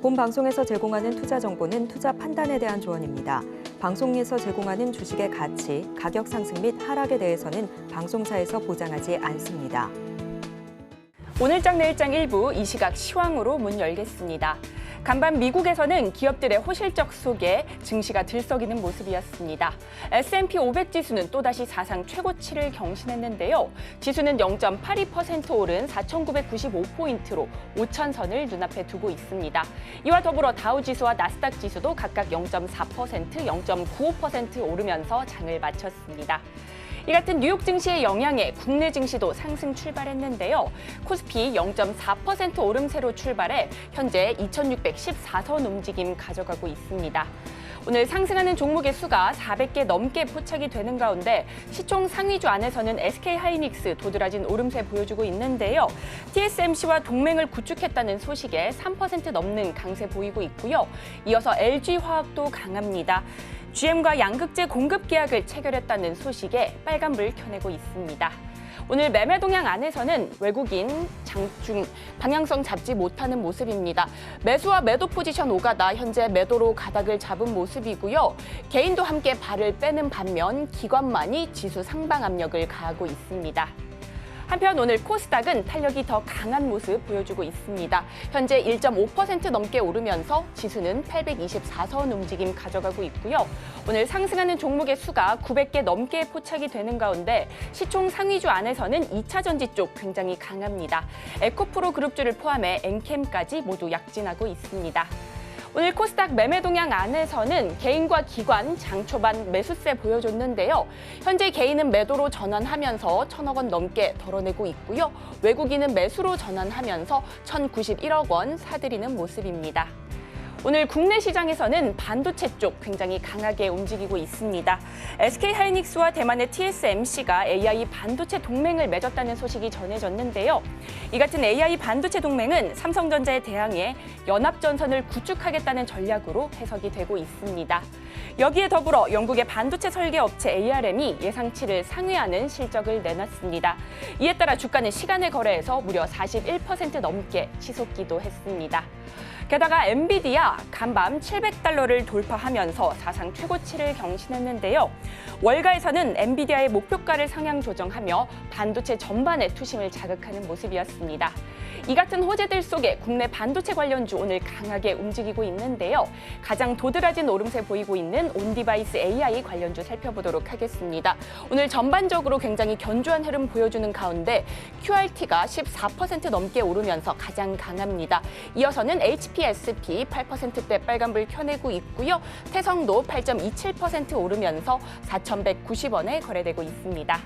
본 방송에서 제공하는 투자 정보는 투자 판단에 대한 조언입니다. 방송에서 제공하는 주식의 가치, 가격 상승 및 하락에 대해서는 방송사에서 보장하지 않습니다. 오늘장 내일장 일부 이 시각 시황으로 문 열겠습니다. 간밤 미국에서는 기업들의 호실적 속에 증시가 들썩이는 모습이었습니다. S&P 500 지수는 또다시 사상 최고치를 경신했는데요. 지수는 0.82% 오른 4,995포인트로 5,000선을 눈앞에 두고 있습니다. 이와 더불어 다우지수와 나스닥 지수도 각각 0.4%, 0.95% 오르면서 장을 마쳤습니다. 이 같은 뉴욕 증시의 영향에 국내 증시도 상승 출발했는데요. 코스피 0.4% 오름세로 출발해 현재 2,614선 움직임 가져가고 있습니다. 오늘 상승하는 종목의 수가 400개 넘게 포착이 되는 가운데 시총 상위주 안에서는 SK하이닉스 도드라진 오름세 보여주고 있는데요. TSMC와 동맹을 구축했다는 소식에 3% 넘는 강세 보이고 있고요. 이어서 LG화학도 강합니다. GM과 양극재 공급 계약을 체결했다는 소식에 빨간불 켜내고 있습니다. 오늘 매매 동향 안에서는 외국인 장중 방향성 잡지 못하는 모습입니다. 매수와 매도 포지션 오가다 현재 매도로 가닥을 잡은 모습이고요. 개인도 함께 발을 빼는 반면 기관만이 지수 상방 압력을 가하고 있습니다. 한편 오늘 코스닥은 탄력이 더 강한 모습 보여주고 있습니다. 현재 1.5% 넘게 오르면서 지수는 824선 움직임 가져가고 있고요. 오늘 상승하는 종목의 수가 900개 넘게 포착이 되는 가운데 시총 상위주 안에서는 2차 전지 쪽 굉장히 강합니다. 에코프로 그룹주를 포함해 엔캠까지 모두 약진하고 있습니다. 오늘 코스닥 매매 동향 안에서는 개인과 기관 장 초반 매수세 보여줬는데요. 현재 개인은 매도로 전환하면서 1,000억 원 넘게 덜어내고 있고요. 외국인은 매수로 전환하면서 1,091억 원 사들이는 모습입니다. 오늘 국내 시장에서는 반도체 쪽 굉장히 강하게 움직이고 있습니다. SK하이닉스와 대만의 TSMC가 AI 반도체 동맹을 맺었다는 소식이 전해졌는데요. 이 같은 AI 반도체 동맹은 삼성전자에 대항해 연합전선을 구축하겠다는 전략으로 해석이 되고 있습니다. 여기에 더불어 영국의 반도체 설계 업체 ARM이 예상치를 상회하는 실적을 내놨습니다. 이에 따라 주가는 시간의 거래에서 무려 41% 넘게 치솟기도 했습니다. 게다가 엔비디아 간밤 700달러를 돌파하면서 사상 최고치를 경신했는데요. 월가에서는 엔비디아의 목표가를 상향 조정하며 반도체 전반의 투심을 자극하는 모습이었습니다. 이 같은 호재들 속에 국내 반도체 관련주 오늘 강하게 움직이고 있는데요. 가장 도드라진 오름세 보이고 있는 온디바이스 AI 관련주 살펴보도록 하겠습니다. 오늘 전반적으로 굉장히 견조한 흐름 보여주는 가운데 QRT가 14% 넘게 오르면서 가장 강합니다. 이어서는 HPSP 8%대 빨간불 켜내고 있고요. 태성도 8.27% 오르면서 4,190원에 거래되고 있습니다.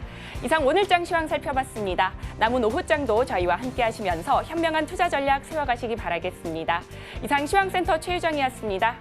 이상 오늘장 시황 살펴봤습니다. 남은 오후장도 저희와 함께 하시면서 현명한 투자 전략 세워가시기 바라겠습니다. 이상 시황센터 최유정이었습니다.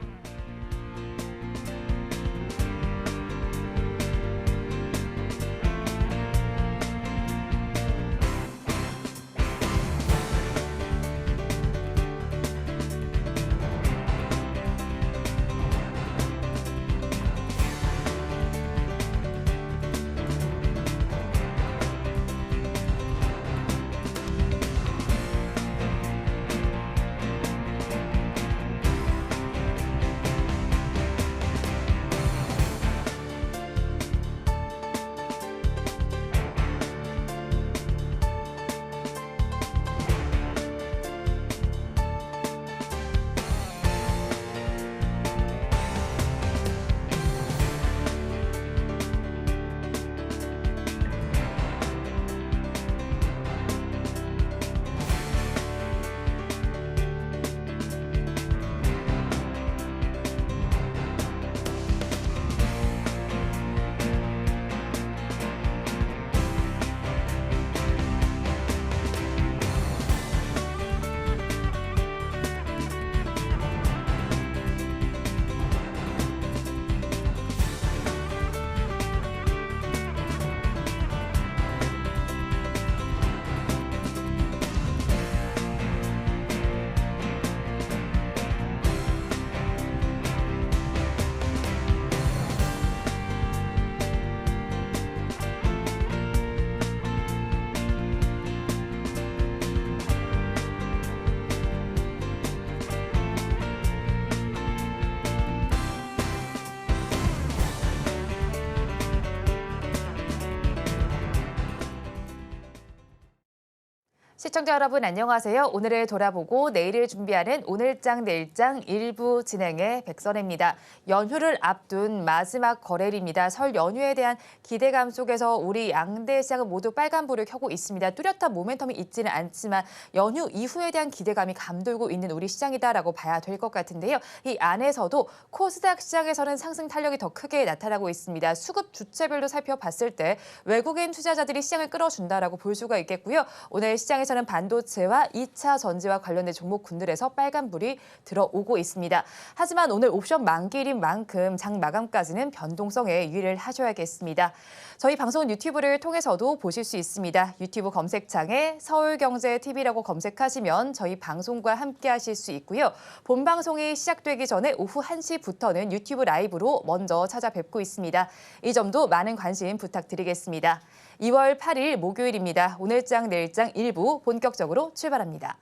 시청자 여러분 안녕하세요. 오늘을 돌아보고 내일을 준비하는 오늘장 내일장 일부 진행의 백선혜입니다. 연휴를 앞둔 마지막 거래일입니다. 설 연휴에 대한 기대감 속에서 우리 양대 시장은 모두 빨간불을 켜고 있습니다. 뚜렷한 모멘텀이 있지는 않지만 연휴 이후에 대한 기대감이 감돌고 있는 우리 시장이다라고 봐야 될 것 같은데요. 이 안에서도 코스닥 시장에서는 상승 탄력이 더 크게 나타나고 있습니다. 수급 주체별로 살펴봤을 때 외국인 투자자들이 시장을 끌어준다라고 볼 수가 있겠고요. 오늘 시장에서는 반도체와 2차 전지와 관련된 종목군들에서 빨간불이 들어오고 있습니다. 하지만 오늘 옵션 만기일인 만큼 장 마감까지는 변동성에 유의를 하셔야겠습니다. 저희 방송은 유튜브를 통해서도 보실 수 있습니다. 유튜브 검색창에 서울경제TV라고 검색하시면 저희 방송과 함께 하실 수 있고요. 본 방송이 시작되기 전에 오후 1시부터는 유튜브 라이브로 먼저 찾아뵙고 있습니다. 이 점도 많은 관심 부탁드리겠습니다. 2월 8일 목요일입니다. 오늘장 내일장 일부 본격적으로 출발합니다.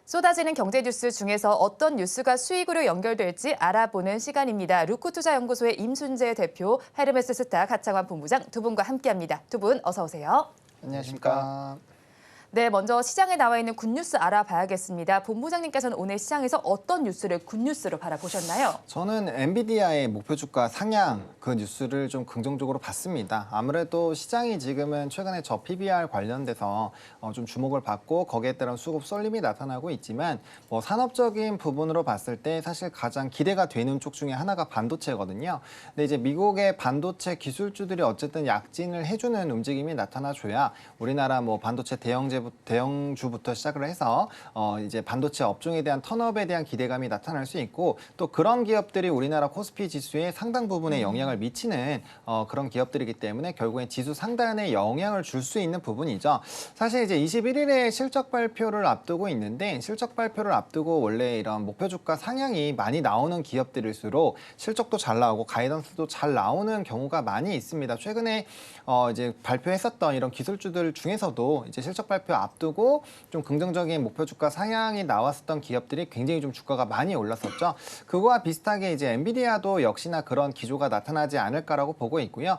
쏟아지는 경제 뉴스 중에서 어떤 뉴스가 수익으로 연결될지 알아보는 시간입니다. 루크투자연구소의 임순재 대표, 헤르메스 스타 가창환 본부장 두 분과 함께합니다. 두 분 어서 오세요. 안녕하십니까. 네, 먼저 시장에 나와 있는 굿뉴스 알아봐야겠습니다. 본부장님께서는 오늘 시장에서 어떤 뉴스를 굿뉴스로 바라보셨나요? 저는 엔비디아의 목표 주가 상향 그 뉴스를 좀 긍정적으로 봤습니다. 아무래도 시장이 지금은 최근에 저 PBR 관련돼서 좀 주목을 받고 거기에 따른 수급 쏠림이 나타나고 있지만 뭐 산업적인 부분으로 봤을 때 사실 가장 기대가 되는 쪽 중에 하나가 반도체거든요. 근데 이제 미국의 반도체 기술주들이 어쨌든 약진을 해주는 움직임이 나타나줘야 우리나라 뭐 반도체 대형주부터 시작을 해서 이제 반도체 업종에 대한 턴업에 대한 기대감이 나타날 수 있고 또 그런 기업들이 우리나라 코스피 지수에 상당 부분에 영향을 미치는 그런 기업들이기 때문에 결국엔 지수 상단에 영향을 줄 수 있는 부분이죠. 사실 이제 21일에 실적 발표를 앞두고 있는데 실적 발표를 앞두고 원래 이런 목표 주가 상향이 많이 나오는 기업들일수록 실적도 잘 나오고 가이던스도 잘 나오는 경우가 많이 있습니다. 최근에 이제 발표했었던 이런 기술주들 중에서도 이제 실적 발표 앞두고 좀 긍정적인 목표 주가 상향이 나왔었던 기업들이 굉장히 좀 주가가 많이 올랐었죠. 그거와 비슷하게 이제 엔비디아도 역시나 그런 기조가 나타나지 않을까라고 보고 있고요.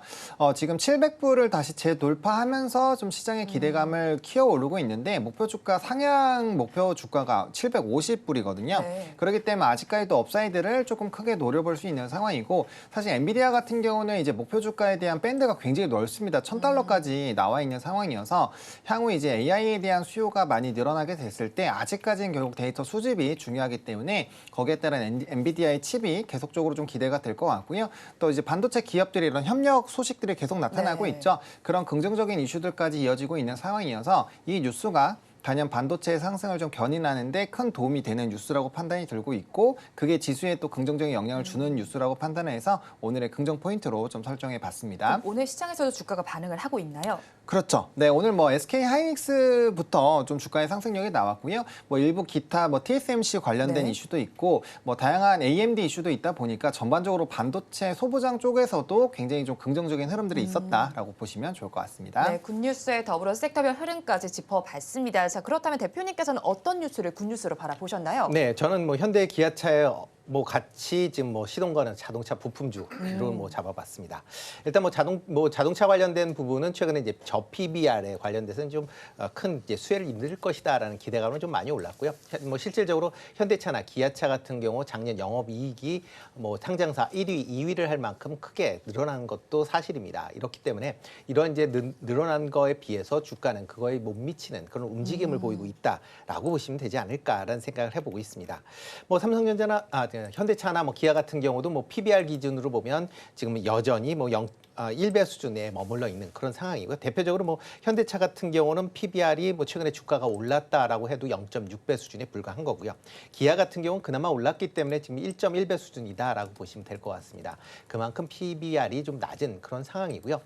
지금 700불을 다시 재돌파하면서 좀 시장의 기대감을 키워오르고 있는데 목표 주가 상향 목표 주가가 750불이거든요. 네. 그렇기 때문에 아직까지도 업사이드를 조금 크게 노려볼 수 있는 상황이고 사실 엔비디아 같은 경우는 이제 목표 주가에 대한 밴드가 굉장히 넓습니다. 1000달러까지 나와 있는 상황이어서 향후 이제 AI에 대한 수요가 많이 늘어나게 됐을 때 아직까지는 결국 데이터 수집이 중요하기 때문에 거기에 따른 엔비디아의 칩이 계속적으로 좀 기대가 될 것 같고요. 또 이제 반도체 기업들이 이런 협력 소식들이 계속 나타나고 네. 있죠. 그런 긍정적인 이슈들까지 이어지고 있는 상황이어서 이 뉴스가 단연 반도체의 상승을 좀 견인하는데 큰 도움이 되는 뉴스라고 판단이 들고 있고 그게 지수에 또 긍정적인 영향을 주는 뉴스라고 판단해서 오늘의 긍정 포인트로 좀 설정해 봤습니다. 오늘 시장에서도 주가가 반응을 하고 있나요? 그렇죠. 네, 오늘 뭐 SK 하이닉스부터 좀 주가의 상승력이 나왔고요. 뭐 일부 기타 뭐 TSMC 관련된 네. 이슈도 있고 뭐 다양한 AMD 이슈도 있다 보니까 전반적으로 반도체 소부장 쪽에서도 굉장히 좀 긍정적인 흐름들이 있었다라고 보시면 좋을 것 같습니다. 네, 굿뉴스에 더불어 섹터별 흐름까지 짚어봤습니다. 자, 그렇다면 대표님께서는 어떤 뉴스를 굿뉴스로 바라보셨나요? 네, 저는 뭐 현대 기아차의 뭐 같이 지금 뭐 시동 거는 자동차 부품주로 뭐 잡아봤습니다. 일단 뭐 자동차 관련된 부분은 최근에 이제 저 PBR에 관련돼서는 좀 큰 이제 수혜를 입을 것이다라는 기대감은 좀 많이 올랐고요. 뭐 실질적으로 현대차나 기아차 같은 경우 작년 영업이익이 뭐 상장사 1위, 2위를 할 만큼 크게 늘어난 것도 사실입니다. 이렇기 때문에 이런 이제 늘어난 거에 비해서 주가는 그거에 못 미치는 그런 움직임을 보이고 있다라고 보시면 되지 않을까라는 생각을 해보고 있습니다. 뭐 삼성전자나 현대차나 뭐 기아 같은 경우도 뭐 PBR 기준으로 보면 지금 여전히 뭐 1배 수준에 머물러 있는 그런 상황이고요. 대표적으로 뭐 현대차 같은 경우는 PBR이 뭐 최근에 주가가 올랐다라고 해도 0.6배 수준에 불과한 거고요. 기아 같은 경우는 그나마 올랐기 때문에 지금 1.1배 수준이다라고 보시면 될 것 같습니다. 그만큼 PBR이 좀 낮은 그런 상황이고요.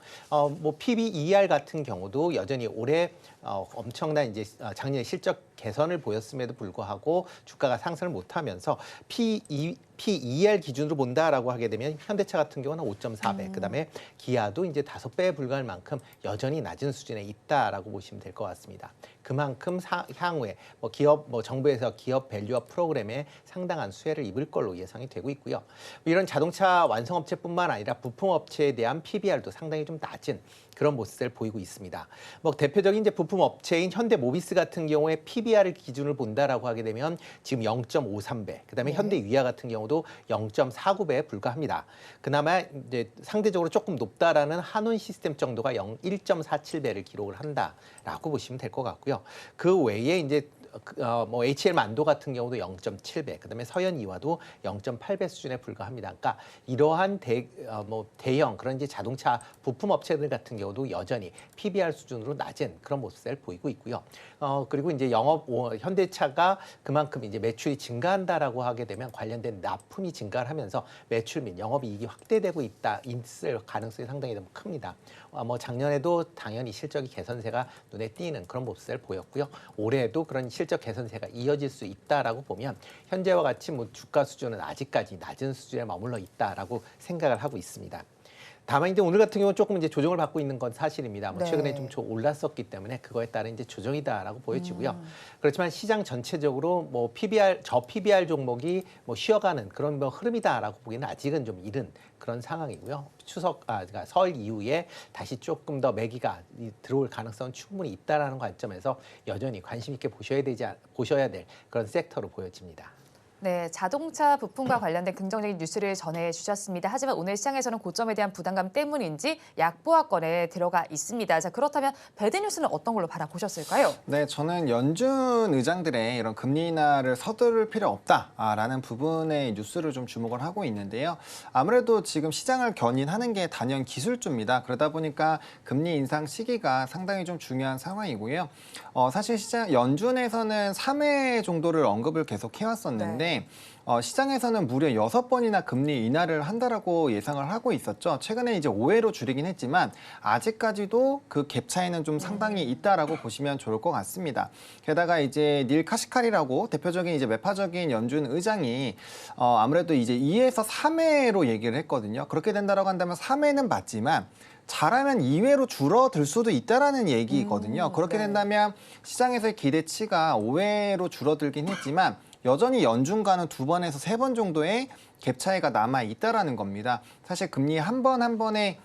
뭐 PBER 같은 경우도 여전히 올해 엄청난 이제 작년에 실적 개선을 보였음에도 불구하고 주가가 상승을 못하면서 PER 기준으로 본다라고 하게 되면 현대차 같은 경우는 5.4배, 그다음에 기아도 이제 5배에 불과할 만큼 여전히 낮은 수준에 있다라고 보시면 될 것 같습니다. 그만큼 향후에 기업 정부에서 기업 밸류업 프로그램에 상당한 수혜를 입을 걸로 예상이 되고 있고요. 이런 자동차 완성업체뿐만 아니라 부품업체에 대한 PBR도 상당히 좀 낮은 그런 모습을 보이고 있습니다. 대표적인 이제 부품 업체인 현대모비스 같은 경우에 PBR을 기준을 본다라고 하게 되면 지금 0.53배, 그다음에 현대위아 같은 경우도 0.49배에 불과합니다. 그나마 이제 상대적으로 조금 높다라는 한온 시스템 정도가 1.47배를 기록을 한다라고 보시면 될 것 같고요. 그 외에 이제 HL 만도 같은 경우도 0.7배, 그다음에 서현이와도 0.8배 수준에 불과합니다. 그러니까 이러한 대형 그런 이제 자동차 부품 업체들 같은 경우도 여전히 PBR 수준으로 낮은 그런 모습을 보이고 있고요. 그리고 이제 현대차가 그만큼 이제 매출이 증가한다라고 하게 되면 관련된 납품이 증가를 하면서 매출 및 영업이익이 확대되고 있을 가능성이 상당히 좀 큽니다. 작년에도 당연히 실적이 개선세가 눈에 띄는 그런 모습을 보였고요. 올해에도 그런 실적 개선세가 이어질 수 있다라고 보면 현재와 같이 주가 수준은 아직까지 낮은 수준에 머물러 있다라고 생각을 하고 있습니다. 다만 이제 오늘 같은 경우는 조금 이제 조정을 받고 있는 건 사실입니다. 최근에 좀 올랐었기 때문에 그거에 따른 이제 조정이다라고 보여지고요. 그렇지만 시장 전체적으로 PBR 종목이 쉬어가는 그런 흐름이다라고 보기에는 아직은 좀 이른 그런 상황이고요. 그러니까 설 이후에 다시 조금 더 매기가 들어올 가능성은 충분히 있다라는 관점에서 여전히 관심 있게 보셔야 될 그런 섹터로 보여집니다. 네, 자동차 부품과 관련된 긍정적인 뉴스를 전해주셨습니다. 하지만 오늘 시장에서는 고점에 대한 부담감 때문인지 약보합권에 들어가 있습니다. 자, 그렇다면 배드 뉴스는 어떤 걸로 바라보셨을까요? 네, 저는 연준 의장들의 이런 금리 인하를 서두를 필요 없다라는 부분의 뉴스를 좀 주목을 하고 있는데요. 아무래도 지금 시장을 견인하는 게 단연 기술주입니다. 그러다 보니까 금리 인상 시기가 상당히 좀 중요한 상황이고요. 사실 연준에서는 3회 정도를 언급을 계속 해왔었는데 시장에서는 무려 6번이나 금리 인하를 한다라고 예상을 하고 있었죠. 최근에 이제 5회로 줄이긴 했지만 아직까지도 그 갭 차이는 좀 상당히 있다라고 보시면 좋을 것 같습니다. 게다가 이제 닐 카시칼이라고 대표적인 이제 매파적인 연준 의장이 아무래도 이제 2회에서 3회로 얘기를 했거든요. 그렇게 된다라고 한다면 3회는 맞지만 잘하면 2회로 줄어들 수도 있다라는 얘기거든요. 그렇게 된다면 시장에서의 기대치가 5회로 줄어들긴 했지만 여전히 연준과는 2번에서 3번 정도의 갭 차이가 남아 있다라는 겁니다. 사실 금리 한 번 한 번에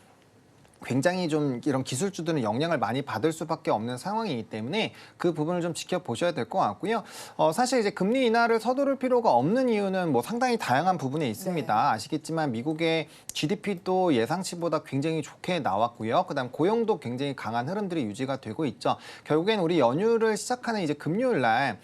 굉장히 좀 이런 기술주들은 영향을 많이 받을 수밖에 없는 상황이기 때문에 그 부분을 좀 지켜보셔야 될 것 같고요. 사실 이제 금리 인하를 서두를 필요가 없는 이유는 상당히 다양한 부분에 있습니다. 네. 아시겠지만 미국의 GDP도 예상치보다 굉장히 좋게 나왔고요. 그다음 고용도 굉장히 강한 흐름들이 유지가 되고 있죠. 결국엔 우리 연휴를 시작하는 이제 금요일 날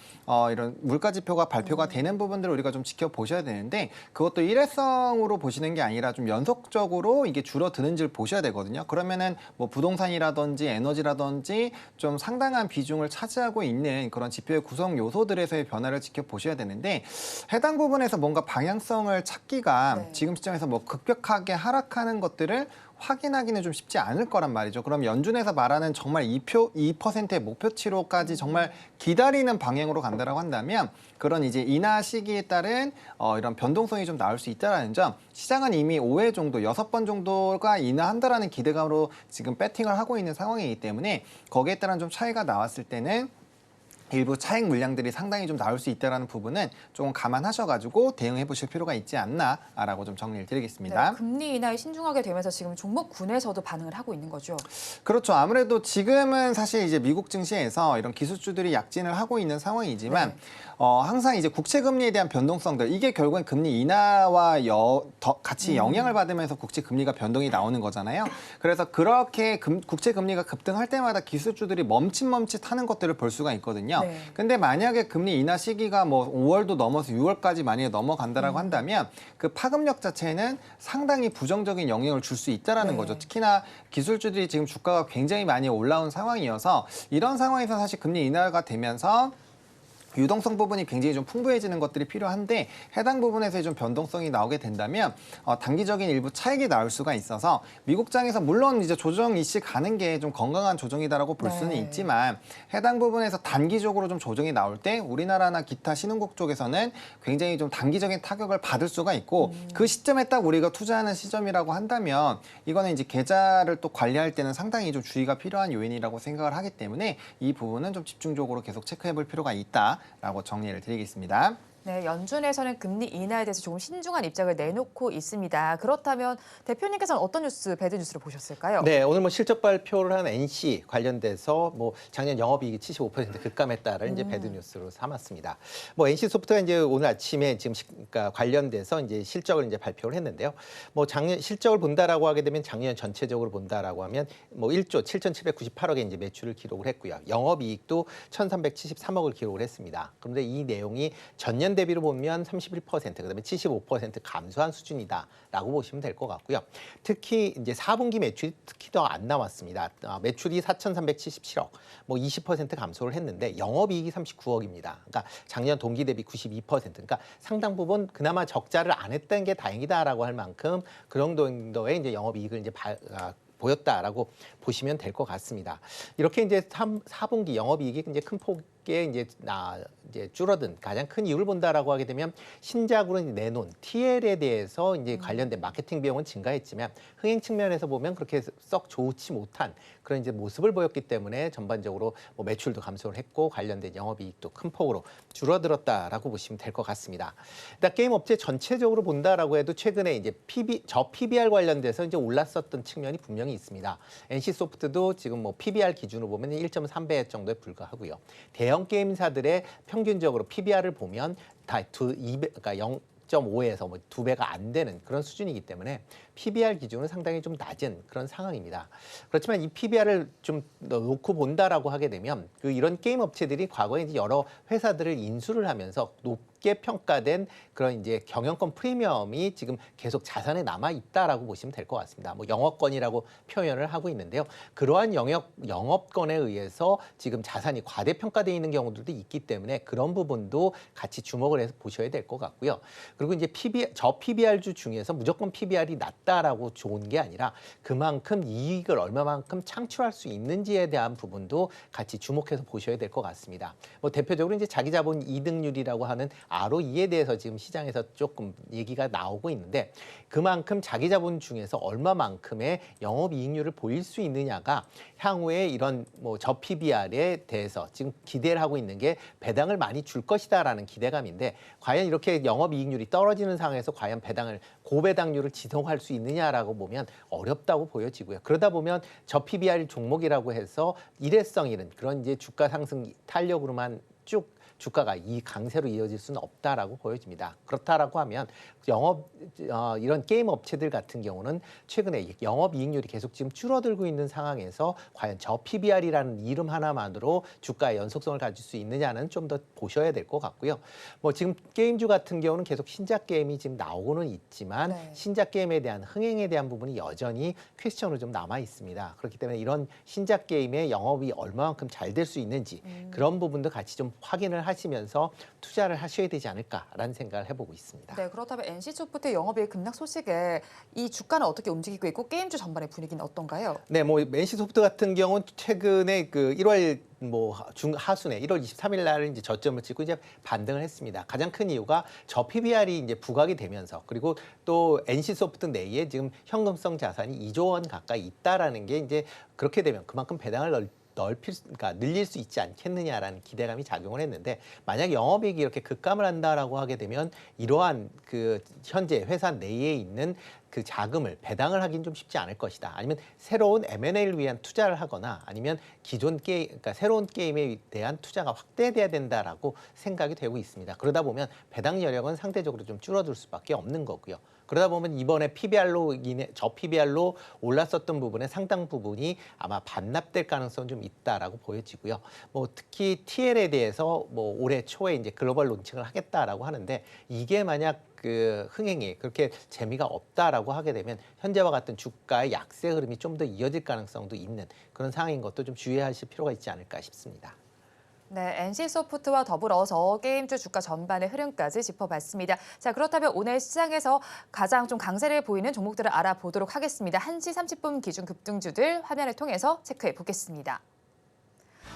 이런 물가 지표가 발표가 되는 부분들을 우리가 좀 지켜보셔야 되는데 그것도 일회성으로 보시는 게 아니라 좀 연속적으로 이게 줄어드는지를 보셔야 되거든요. 그러면은 부동산이라든지 에너지라든지 좀 상당한 비중을 차지하고 있는 그런 지표의 구성 요소들에서의 변화를 지켜보셔야 되는데 해당 부분에서 뭔가 방향성을 찾기가 지금 시점에서 급격하게 하락하는 것들을 확인하기는 좀 쉽지 않을 거란 말이죠. 그럼 연준에서 말하는 정말 2%의 목표치로까지 정말 기다리는 방향으로 간다라고 한다면 그런 이제 인하 시기에 따른 이런 변동성이 좀 나올 수 있다라는 점. 시장은 이미 5회 정도, 6번 정도가 인하한다라는 기대감으로 지금 배팅을 하고 있는 상황이기 때문에 거기에 따른 좀 차이가 나왔을 때는 일부 차익 물량들이 상당히 좀 나올 수 있다는 부분은 조금 감안하셔가지고 대응해 보실 필요가 있지 않나라고 좀 정리를 드리겠습니다. 네, 금리 인하에 신중하게 되면서 지금 종목군에서도 반응을 하고 있는 거죠. 그렇죠. 아무래도 지금은 사실 이제 미국 증시에서 이런 기술주들이 약진을 하고 있는 상황이지만 항상 이제 국채 금리에 대한 변동성들 이게 결국엔 금리 인하와 같이 영향을 받으면서 국채 금리가 변동이 나오는 거잖아요. 그래서 그렇게 국채 금리가 급등할 때마다 기술주들이 멈칫멈칫하는 것들을 볼 수가 있거든요. 근데 만약에 금리 인하 시기가 5월도 넘어서 6월까지 만약에 넘어간다라고 한다면 그 파급력 자체는 상당히 부정적인 영향을 줄 수 있다라는 거죠. 특히나 기술주들이 지금 주가가 굉장히 많이 올라온 상황이어서 이런 상황에서 사실 금리 인하가 되면서 유동성 부분이 굉장히 좀 풍부해지는 것들이 필요한데 해당 부분에서 좀 변동성이 나오게 된다면 단기적인 일부 차익이 나올 수가 있어서 미국장에서 물론 이제 조정 이슈 가는 게 좀 건강한 조정이다라고 볼 수는 네. 있지만 해당 부분에서 단기적으로 좀 조정이 나올 때 우리나라나 기타 신흥국 쪽에서는 굉장히 좀 단기적인 타격을 받을 수가 있고 그 시점에 딱 우리가 투자하는 시점이라고 한다면 이거는 이제 계좌를 또 관리할 때는 상당히 좀 주의가 필요한 요인이라고 생각을 하기 때문에 이 부분은 좀 집중적으로 계속 체크해 볼 필요가 있다라고 정리를 드리겠습니다. 네, 연준에서는 금리 인하에 대해서 조금 신중한 입장을 내놓고 있습니다. 그렇다면 대표님께서는 어떤 뉴스, 배드 뉴스를 보셨을까요? 네, 오늘 뭐 실적 발표를 한 NC 관련돼서 뭐 작년 영업이익이 75% 급감했다를 이제 배드 뉴스로 삼았습니다. 뭐 NC 소프트가 이제 오늘 아침에 지금 그러니까 관련돼서 이제 실적을 이제 발표를 했는데요. 뭐 작년 실적을 본다라고 하게 되면 작년 전체적으로 본다라고 하면 뭐 1조 7,798억의 이제 매출을 기록을 했고요. 영업이익도 1,373억을 기록을 했습니다. 그런데 이 내용이 전년 대비로 보면 31%, 그다음에 75% 감소한 수준이다라고 보시면 될 것 같고요. 특히 이제 4분기 매출이 특히 더 안 나왔습니다. 매출이 4,377억, 뭐 20% 감소를 했는데 영업이익이 39억입니다. 그러니까 작년 동기 대비 92%. 그러니까 상당 부분 그나마 적자를 안 했다는 게 다행이다라고 할 만큼 그런 정도의 이제 영업이익을 이제 보였다라고 보시면 될 것 같습니다. 이렇게 이제 4분기 영업이익이 이제 큰 폭의 이제 줄어든 가장 큰 이유를 본다라고 하게 되면 신작으로 이제 내놓은 TL에 대해서 이제 관련된 마케팅 비용은 증가했지만 흥행 측면에서 보면 그렇게 썩 좋지 못한 그런 이제 모습을 보였기 때문에 전반적으로 뭐 매출도 감소를 했고 관련된 영업이익도 큰 폭으로 줄어들었다라고 보시면 될 것 같습니다. 일단 게임 업체 전체적으로 본다라고 해도 최근에 이제 PBR 관련돼서 이제 올랐었던 측면이 분명히 있습니다. NC 소프트도 지금 뭐 PBR 기준으로 보면 1.3배 정도에 불과하고요. 대형 게임사들의 평균적으로 PBR을 보면 다 2배, 그러니까 0.5에서 뭐 2배가 안 되는 그런 수준이기 때문에 PBR 기준은 상당히 좀 낮은 그런 상황입니다. 그렇지만 이 PBR을 좀 놓고 본다라고 하게 되면 이런 게임 업체들이 과거에 이제 여러 회사들을 인수를 하면서 높게 평가된 그런 이제 경영권 프리미엄이 지금 계속 자산에 남아 있다라고 보시면 될 것 같습니다. 뭐 영업권이라고 표현을 하고 있는데요. 그러한 영업권에 의해서 지금 자산이 과대평가되어 있는 경우들도 있기 때문에 그런 부분도 같이 주목을 해서 보셔야 될 것 같고요. 그리고 이제 PBR주 중에서 무조건 PBR이 낮다라고 좋은 게 아니라 그만큼 이익을 얼마만큼 창출할 수 있는지에 대한 부분도 같이 주목해서 보셔야 될 것 같습니다. 뭐 대표적으로 이제 자기자본 이득률이라고 하는 ROE에 대해서 지금 시장에서 조금 얘기가 나오고 있는데 그만큼 자기자본 중에서 얼마만큼의 영업이익률을 보일 수 있느냐가 향후에 이런 뭐 저PBR에 대해서 지금 기대를 하고 있는 게 배당을 많이 줄 것이다라는 기대감인데 과연 이렇게 영업이익률이 떨어지는 상황에서 과연 고배당률을 지속할 수 있느냐라고 보면 어렵다고 보여지고요. 그러다 보면 저PBR 종목이라고 해서 일회성 있는 그런 이제 주가 상승 탄력으로만 쭉 주가가 이 강세로 이어질 수는 없다라고 보여집니다. 그렇다라고 하면 이런 게임 업체들 같은 경우는 최근에 영업이익률이 계속 지금 줄어들고 있는 상황에서 과연 저PBR이라는 이름 하나만으로 주가의 연속성을 가질 수 있느냐는 좀 더 보셔야 될 것 같고요. 뭐 지금 게임주 같은 경우는 계속 신작 게임이 지금 나오고는 있지만 네. 신작 게임에 대한 흥행에 대한 부분이 여전히 퀘스천으로 좀 남아 있습니다. 그렇기 때문에 이런 신작 게임의 영업이 얼마만큼 잘 될 수 있는지 그런 부분도 같이 좀 확인을 하시면서 투자를 하셔야 되지 않을까라는 생각을 해보고 있습니다. 네, 그렇다면 NC소프트의 영업이익 급락 소식에 이 주가는 어떻게 움직이고 있고 게임주 전반의 분위기는 어떤가요? 네, 뭐 NC소프트 같은 경우는 최근에 그 1월 중하순에 1월 23일 날 이제 저점을 찍고 이제 반등을 했습니다. 가장 큰 이유가 저PBR이 이제 부각이 되면서 그리고 또 NC소프트 내에 지금 현금성 자산이 2조 원 가까이 있다라는 게 이제 그렇게 되면 그만큼 배당을 그러니까 늘릴 수 있지 않겠느냐라는 기대감이 작용을 했는데 만약 영업이익이 이렇게 급감을 한다라고 하게 되면 이러한 그 현재 회사 내에 있는 그 자금을 배당을 하긴 좀 쉽지 않을 것이다. 아니면 새로운 M&A를 위한 투자를 하거나 아니면 기존 게임, 그러니까 새로운 게임에 대한 투자가 확대돼야 된다라고 생각이 되고 있습니다. 그러다 보면 배당 여력은 상대적으로 좀 줄어들 수밖에 없는 거고요. 그러다 보면 이번에 저PBR로 올랐었던 부분의 상당 부분이 아마 반납될 가능성은 좀 있다라고 보여지고요. 뭐 특히 TL에 대해서 뭐 올해 초에 이제 글로벌 론칭을 하겠다라고 하는데 이게 만약 그 흥행이 그렇게 재미가 없다라고 하게 되면 현재와 같은 주가의 약세 흐름이 좀 더 이어질 가능성도 있는 그런 상황인 것도 좀 주의하실 필요가 있지 않을까 싶습니다. 네, NC소프트와 더불어서 게임주 주가 전반의 흐름까지 짚어봤습니다. 자, 그렇다면 오늘 시장에서 가장 좀 강세를 보이는 종목들을 알아보도록 하겠습니다. 1시 30분 기준 급등주들 화면을 통해서 체크해 보겠습니다.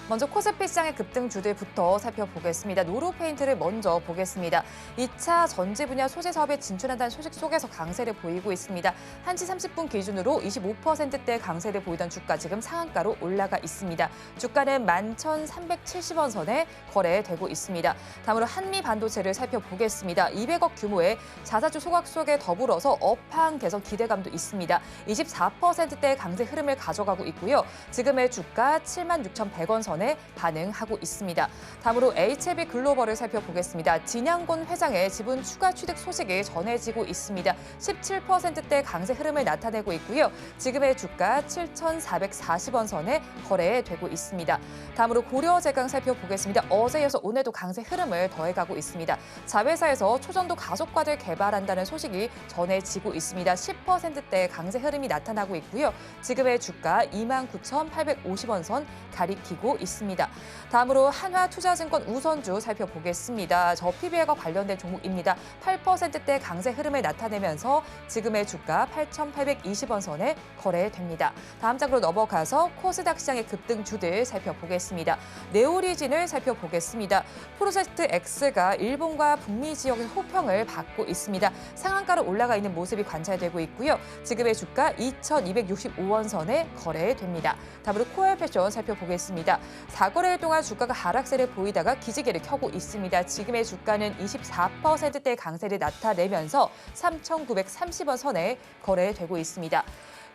먼저 코스피 시장의 급등주들부터 살펴보겠습니다. 노루페인트를 먼저 보겠습니다. 2차 전지 분야 소재 사업에 진출한다는 소식 속에서 강세를 보이고 있습니다. 1시 30분 기준으로 25%대 강세를 보이던 주가 지금 상한가로 올라가 있습니다. 주가는 11,370원 선에 거래되고 있습니다. 다음으로 한미 반도체를 살펴보겠습니다. 200억 규모의 자사주 소각 속에 더불어서 업황 개선 기대감도 있습니다. 24%대 강세 흐름을 가져가고 있고요. 지금의 주가 76,100원 선 전에 반응하고 있습니다. 다음으로 HLB 글로벌을 살펴보겠습니다. 진양곤 회장의 지분 추가 취득 소식이 전해지고 있습니다. 17%대 강세 흐름을 나타내고 있고요. 지금의 주가 7,440원 선에 거래되고 있습니다. 다음으로 고려제강 살펴보겠습니다. 어제 이어서 오늘도 강세 흐름을 더해가고 있습니다. 자회사에서 초전도 가속과를 개발한다는 소식이 전해지고 있습니다. 10%대 강세 흐름이 나타나고 있고요. 지금의 주가 29,850원 선 가리키고 있습니다. 다음으로 한화투자증권 우선주 살펴보겠습니다. 저PBR과 관련된 종목입니다. 8%대 강세 흐름을 나타내면서 지금의 주가 8,820원 선에 거래됩니다. 다음 장으로 넘어가서 코스닥 시장의 급등주들 살펴보겠습니다. 네오리진을 살펴보겠습니다. 프로젝트 X가 일본과 북미 지역의 호평을 받고 있습니다. 상한가로 올라가 있는 모습이 관찰되고 있고요. 지금의 주가 2,265원 선에 거래됩니다. 다음으로 코엘패션 살펴보겠습니다. 4거래일 동안 주가가 하락세를 보이다가 기지개를 켜고 있습니다. 지금의 주가는 24%대 강세를 나타내면서 3,930원 선에 거래되고 있습니다.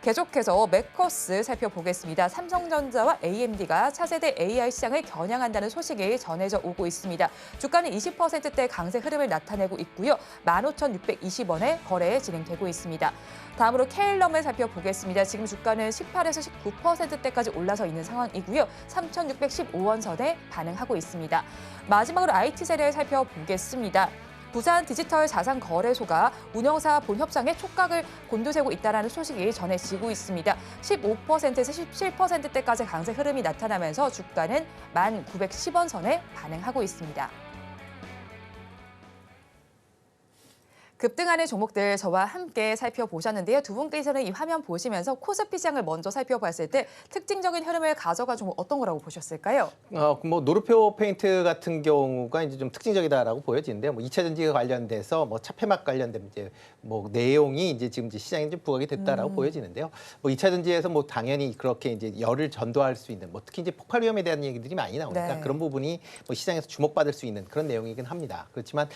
계속해서 매커스 살펴보겠습니다. 삼성전자와 AMD가 차세대 AI 시장을 겨냥한다는 소식이 전해져 오고 있습니다. 주가는 20%대 강세 흐름을 나타내고 있고요. 15,620원에 거래 진행되고 있습니다. 다음으로 케일럼을 살펴보겠습니다. 지금 주가는 18에서 19%대까지 올라서 있는 상황이고요. 3,615원 선에 반응하고 있습니다. 마지막으로 IT세를 살펴보겠습니다. 부산 디지털 자산 거래소가 운영사 본협상에 촉각을 곤두세우고 있다는 소식이 전해지고 있습니다. 15%에서 17%대까지 강세 흐름이 나타나면서 주가는 1,910원 선에 반응하고 있습니다. 급등하는 종목들 저와 함께 살펴보셨는데요. 두 분께서는 이 화면 보시면서 코스피 시장을 먼저 살펴봤을 때 특징적인 흐름을 가져간 종목 어떤 거라고 보셨을까요? 뭐 노르표 페인트 같은 경우가 이제 좀 특징적이다라고 보여지는데요. 뭐 2차 전지가 관련돼서 뭐 차폐막 관련된 이제 뭐 내용이 이제 지금 이제 시장에 좀 부각이 됐다라고 보여지는데요. 뭐 2차 전지에서 뭐 당연히 그렇게 이제 열을 전도할 수 있는 뭐 특히 이제 폭발 위험에 대한 얘기들이 많이 나오니까 네. 그런 부분이 뭐 시장에서 주목받을 수 있는 그런 내용이긴 합니다. 그렇지만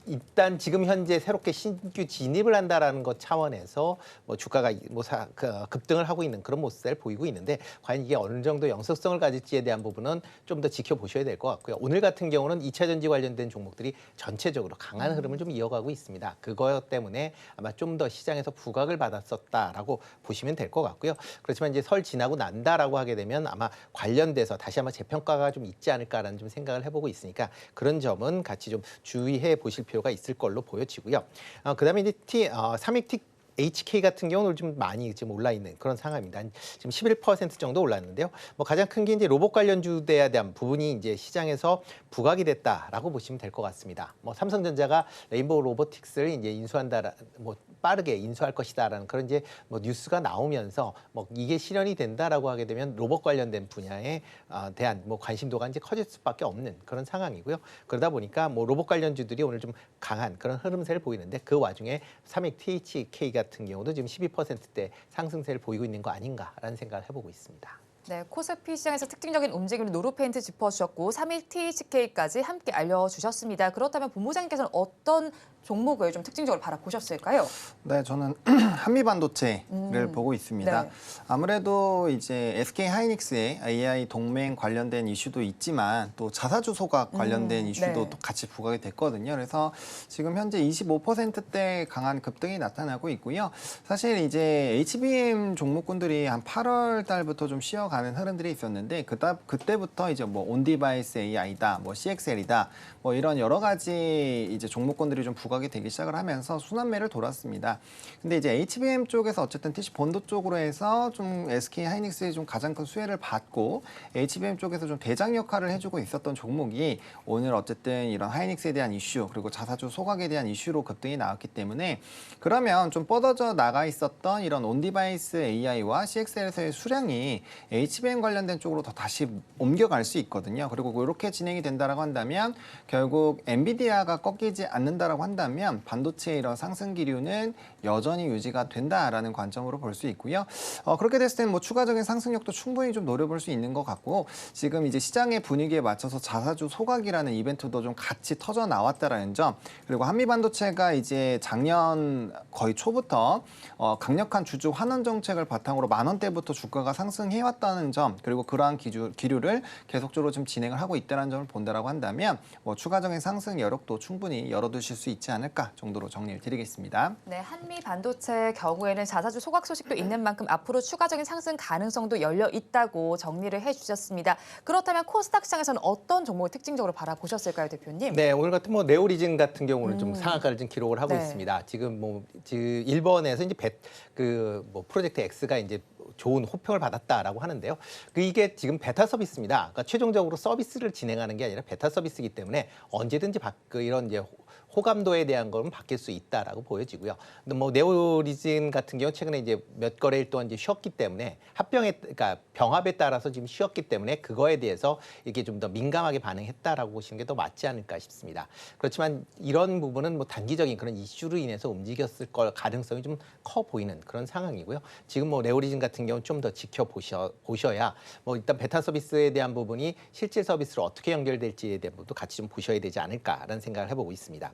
일단 지금 현재 새롭게 신규 진입을 한다라는 것 차원에서 뭐 주가가 급등을 하고 있는 그런 모습을 보이고 있는데 과연 이게 어느 정도 영속성을 가질지에 대한 부분은 좀 더 지켜보셔야 될 것 같고요. 오늘 같은 경우는 2차 전지 관련된 종목들이 전체적으로 강한 흐름을 좀 이어가고 있습니다. 그거 때문에 아마 좀 더 시장에서 부각을 받았었다라고 보시면 될 것 같고요. 그렇지만 이제 설 지나고 난다라고 하게 되면 아마 관련돼서 다시 한번 재평가가 좀 있지 않을까라는 좀 생각을 해보고 있으니까 그런 점은 같이 좀 주의해 보실 필요가 있을 걸로 보여지고요. 그다음에 이제 삼익 HK 같은 경우는 좀 많이 지금 올라 있는 그런 상황입니다. 지금 11% 정도 올랐는데요. 뭐 가장 큰 게 이제 로봇 관련주에 대한 부분이 이제 시장에서 부각이 됐다라고 보시면 될 것 같습니다. 뭐 삼성전자가 레인보우 로보틱스를 이제 인수한다, 뭐 빠르게 인수할 것이다라는 그런 이제 뭐 뉴스가 나오면서 뭐 이게 실현이 된다라고 하게 되면 로봇 관련된 분야에 대한 뭐 관심도가 이제 커질 수밖에 없는 그런 상황이고요. 그러다 보니까 뭐 로봇 관련주들이 오늘 좀 강한 그런 흐름세를 보이는데 그 와중에 삼익 THK 같은 경우도 지금 12%대 상승세를 보이고 있는 거 아닌가라는 생각을 해보고 있습니다. 네, 코스피 시장에서 특징적인 움직임을 노루페인트 짚어주셨고 3일 THK까지 함께 알려주셨습니다. 그렇다면 본부장님께서는 어떤 종목을 좀 특징적으로 바라보셨을까요? 네, 저는 한미반도체를 보고 있습니다. 네. 아무래도 이제 SK 하이닉스의 AI 동맹 관련된 이슈도 있지만 또 자사주 소각 관련된 이슈도 네. 또 같이 부각이 됐거든요. 그래서 지금 현재 25%대 강한 급등이 나타나고 있고요. 사실 이제 HBM 종목군들이 한 8월 달부터 좀 쉬어가는 흐름들이 있었는데 그때부터 이제 뭐 온디바이스 AI다, 뭐 CXL이다, 뭐 이런 여러 가지 이제 종목군들이 좀 부각이 부각이 되기 시작을 하면서 순환매를 돌았습니다. 근데 이제 HBM 쪽에서 어쨌든 TC 본도 쪽으로 해서 좀 SK 하이닉스의 좀 가장 큰 수혜를 받고 HBM 쪽에서 좀 대장 역할을 해주고 있었던 종목이 오늘 어쨌든 이런 하이닉스에 대한 이슈 그리고 자사주 소각에 대한 이슈로 급등이 나왔기 때문에 그러면 좀 뻗어져 나가 있었던 이런 온디바이스 AI와 CXL에서의 수량이 HBM 관련된 쪽으로 더 다시 옮겨갈 수 있거든요. 그리고 이렇게 진행이 된다라고 한다면 결국 엔비디아가 꺾이지 않는다라고 한다면 반도체의 이런 상승 기류는 여전히 유지가 된다라는 관점으로 볼 수 있고요. 그렇게 됐을 때는 뭐 추가적인 상승력도 충분히 좀 노려볼 수 있는 것 같고 지금 이제 시장의 분위기에 맞춰서 자사주 소각이라는 이벤트도 좀 같이 터져 나왔다라는 점 그리고 한미반도체가 이제 작년 거의 초부터 강력한 주주 환원 정책을 바탕으로 10,000원대부터 주가가 상승해왔다는 점 그리고 그러한 기류를 계속적으로 좀 진행을 하고 있다는 점을 본다라고 한다면 뭐 추가적인 상승 여력도 충분히 열어두실 수 있지 않을까 정도로 정리를 드리겠습니다. 네, 한미 반도체의 경우에는 자사주 소각 소식도 있는 만큼 앞으로 추가적인 상승 가능성도 열려 있다고 정리를 해주셨습니다. 그렇다면 코스닥 시장에서는 어떤 종목을 특징적으로 바라보셨을까요, 대표님? 네, 오늘 같은 뭐 네오리진 같은 경우는 좀 상한가를 좀 기록을 하고 네. 있습니다. 지금 뭐 일본에서 이제 뭐 프로젝트 X가 이제 좋은 호평을 받았다라고 하는데요. 이게 지금 베타 서비스입니다. 그러니까 최종적으로 서비스를 진행하는 게 아니라 베타 서비스이기 때문에 언제든지 이런 이제 호감도에 대한 건 바뀔 수 있다라고 보여지고요. 근데 뭐 네오리진 같은 경우 최근에 이제 몇 거래일 동안 이제 쉬었기 때문에 그러니까 병합에 따라서 지금 쉬었기 때문에 그거에 대해서 이게 좀 더 민감하게 반응했다라고 보시는 게 더 맞지 않을까 싶습니다. 그렇지만 이런 부분은 뭐 단기적인 그런 이슈로 인해서 움직였을 걸 가능성이 좀 커 보이는 그런 상황이고요. 지금 뭐 네오리진 같은 경우 좀 더 보셔야 뭐 일단 베타 서비스에 대한 부분이 실질 서비스로 어떻게 연결될지에 대한 부분도 같이 좀 보셔야 되지 않을까라는 생각을 해보고 있습니다.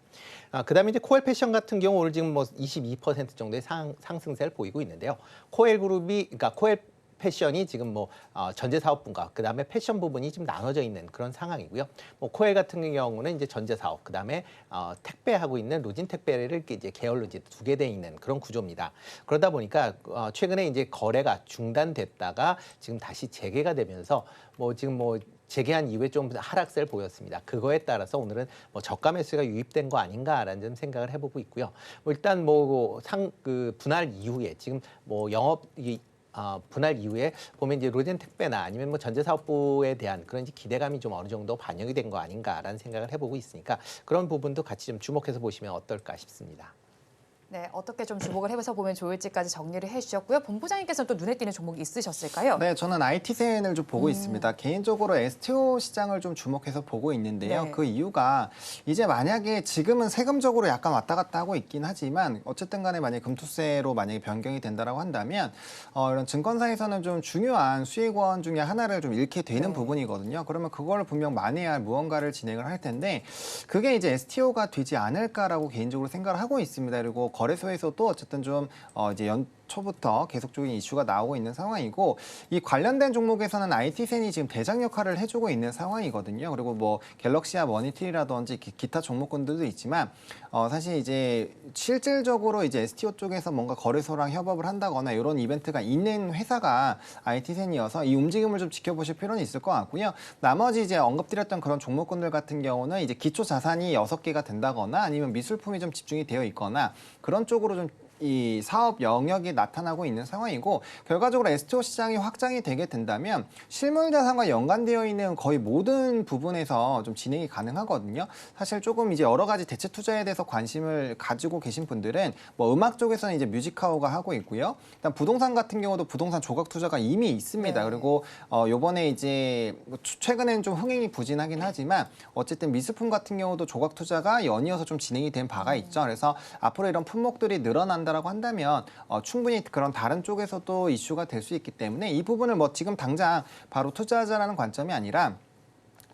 그다음에 이제 코엘 패션 같은 경우 오늘 지금 뭐 22% 정도의 상승세를 보이고 있는데요. 코엘 그룹이 그러니까 코엘 패션이 지금 뭐 전제 사업 분과 그다음에 패션 부분이 좀 나눠져 있는 그런 상황이고요. 뭐 코엘 같은 경우는 이제 전제 사업 그다음에 택배하고 있는 로진 택배를 이제 계열로 이제 두 개 돼 있는 그런 구조입니다. 그러다 보니까 최근에 이제 거래가 중단됐다가 지금 다시 재개가 되면서 뭐 지금 뭐 재개한 이후에 좀 하락세를 보였습니다. 그거에 따라서 오늘은 뭐 저가 매수가 유입된 거 아닌가라는 좀 생각을 해보고 있고요. 뭐 일단 뭐 분할 이후에 지금 뭐 분할 이후에 보면 이제 로젠 택배나 아니면 뭐 전자사업부에 대한 그런 기대감이 좀 어느 정도 반영이 된 거 아닌가라는 생각을 해보고 있으니까 그런 부분도 같이 좀 주목해서 보시면 어떨까 싶습니다. 네, 어떻게 좀 주목을 해서 보면 좋을지까지 정리를 해주셨고요. 본부장님께서는 또 눈에 띄는 종목이 있으셨을까요? 네, 저는 IT센을 좀 보고 있습니다. 개인적으로 STO 시장을 좀 주목해서 보고 있는데요. 네. 그 이유가 이제 만약에 지금은 세금적으로 약간 왔다 갔다 하고 있긴 하지만 어쨌든 간에 만약에 금투세로 만약에 변경이 된다라고 한다면 이런 증권사에서는 좀 중요한 수익원 중에 하나를 좀 잃게 되는 네. 부분이거든요. 그러면 그걸 분명 만회할 무언가를 진행을 할 텐데 그게 이제 STO가 되지 않을까라고 개인적으로 생각을 하고 있습니다. 그리고 거래소에서도 어쨌든 좀 이제 초부터 계속적인 이슈가 나오고 있는 상황이고 이 관련된 종목에서는 IT센이 지금 대장 역할을 해주고 있는 상황이거든요. 그리고 뭐 갤럭시와 머니트리라든지 기타 종목군들도 있지만 사실 이제 실질적으로 이제 STO 쪽에서 뭔가 거래소랑 협업을 한다거나 이런 이벤트가 있는 회사가 IT센이어서 이 움직임을 좀 지켜보실 필요는 있을 것 같고요. 나머지 이제 언급드렸던 그런 종목군들 같은 경우는 이제 기초 자산이 6개가 된다거나 아니면 미술품이 좀 집중이 되어 있거나 그런 쪽으로 좀 이 사업 영역이 나타나고 있는 상황이고 결과적으로 STO 시장이 확장이 되게 된다면 실물 자산과 연관되어 있는 거의 모든 부분에서 좀 진행이 가능하거든요. 사실 조금 이제 여러 가지 대체 투자에 대해서 관심을 가지고 계신 분들은 뭐 음악 쪽에서는 이제 뮤직하우가 하고 있고요. 일단 부동산 같은 경우도 부동산 조각 투자가 이미 있습니다. 네. 그리고 요번에 이제 최근에는 좀 흥행이 부진하긴 하지만 어쨌든 미술품 같은 경우도 조각 투자가 연이어서 좀 진행이 된 바가 있죠. 그래서 앞으로 이런 품목들이 늘어난다라고 한다면 충분히 그런 다른 쪽에서도 이슈가 될 수 있기 때문에 이 부분을 뭐 지금 당장 바로 투자하자라는 관점이 아니라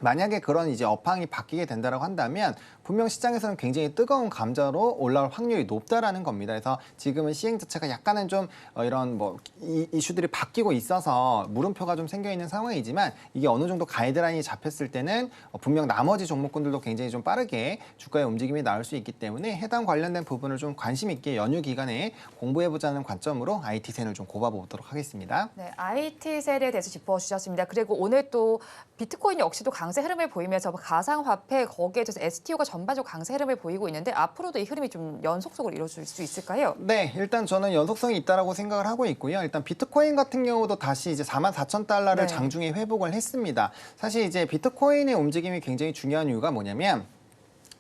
만약에 그런 이제 업황이 바뀌게 된다라고 한다면 분명 시장에서는 굉장히 뜨거운 감자로 올라올 확률이 높다라는 겁니다. 그래서 지금은 시행 자체가 약간은 좀 이런 뭐 이슈들이 바뀌고 있어서 물음표가 좀 생겨 있는 상황이지만 이게 어느 정도 가이드라인이 잡혔을 때는 분명 나머지 종목군들도 굉장히 좀 빠르게 주가의 움직임이 나올 수 있기 때문에 해당 관련된 부분을 좀 관심 있게 연휴 기간에 공부해보자는 관점으로 IT센을 좀 꼽아보도록 하겠습니다. 네, IT셀에 대해서 짚어주셨습니다. 그리고 오늘 또 비트코인 역시도 강한 강세 흐름을 보이면서 가상화폐 거기에 대해서 STO가 전반적으로 강세 흐름을 보이고 있는데 앞으로도 이 흐름이 좀 연속적으로 이루어질 수 있을까요? 네, 일단 저는 연속성이 있다라고 생각을 하고 있고요. 일단 비트코인 같은 경우도 다시 이제 44,000달러를 네. 장중에 회복을 했습니다. 사실 이제 비트코인의 움직임이 굉장히 중요한 이유가 뭐냐면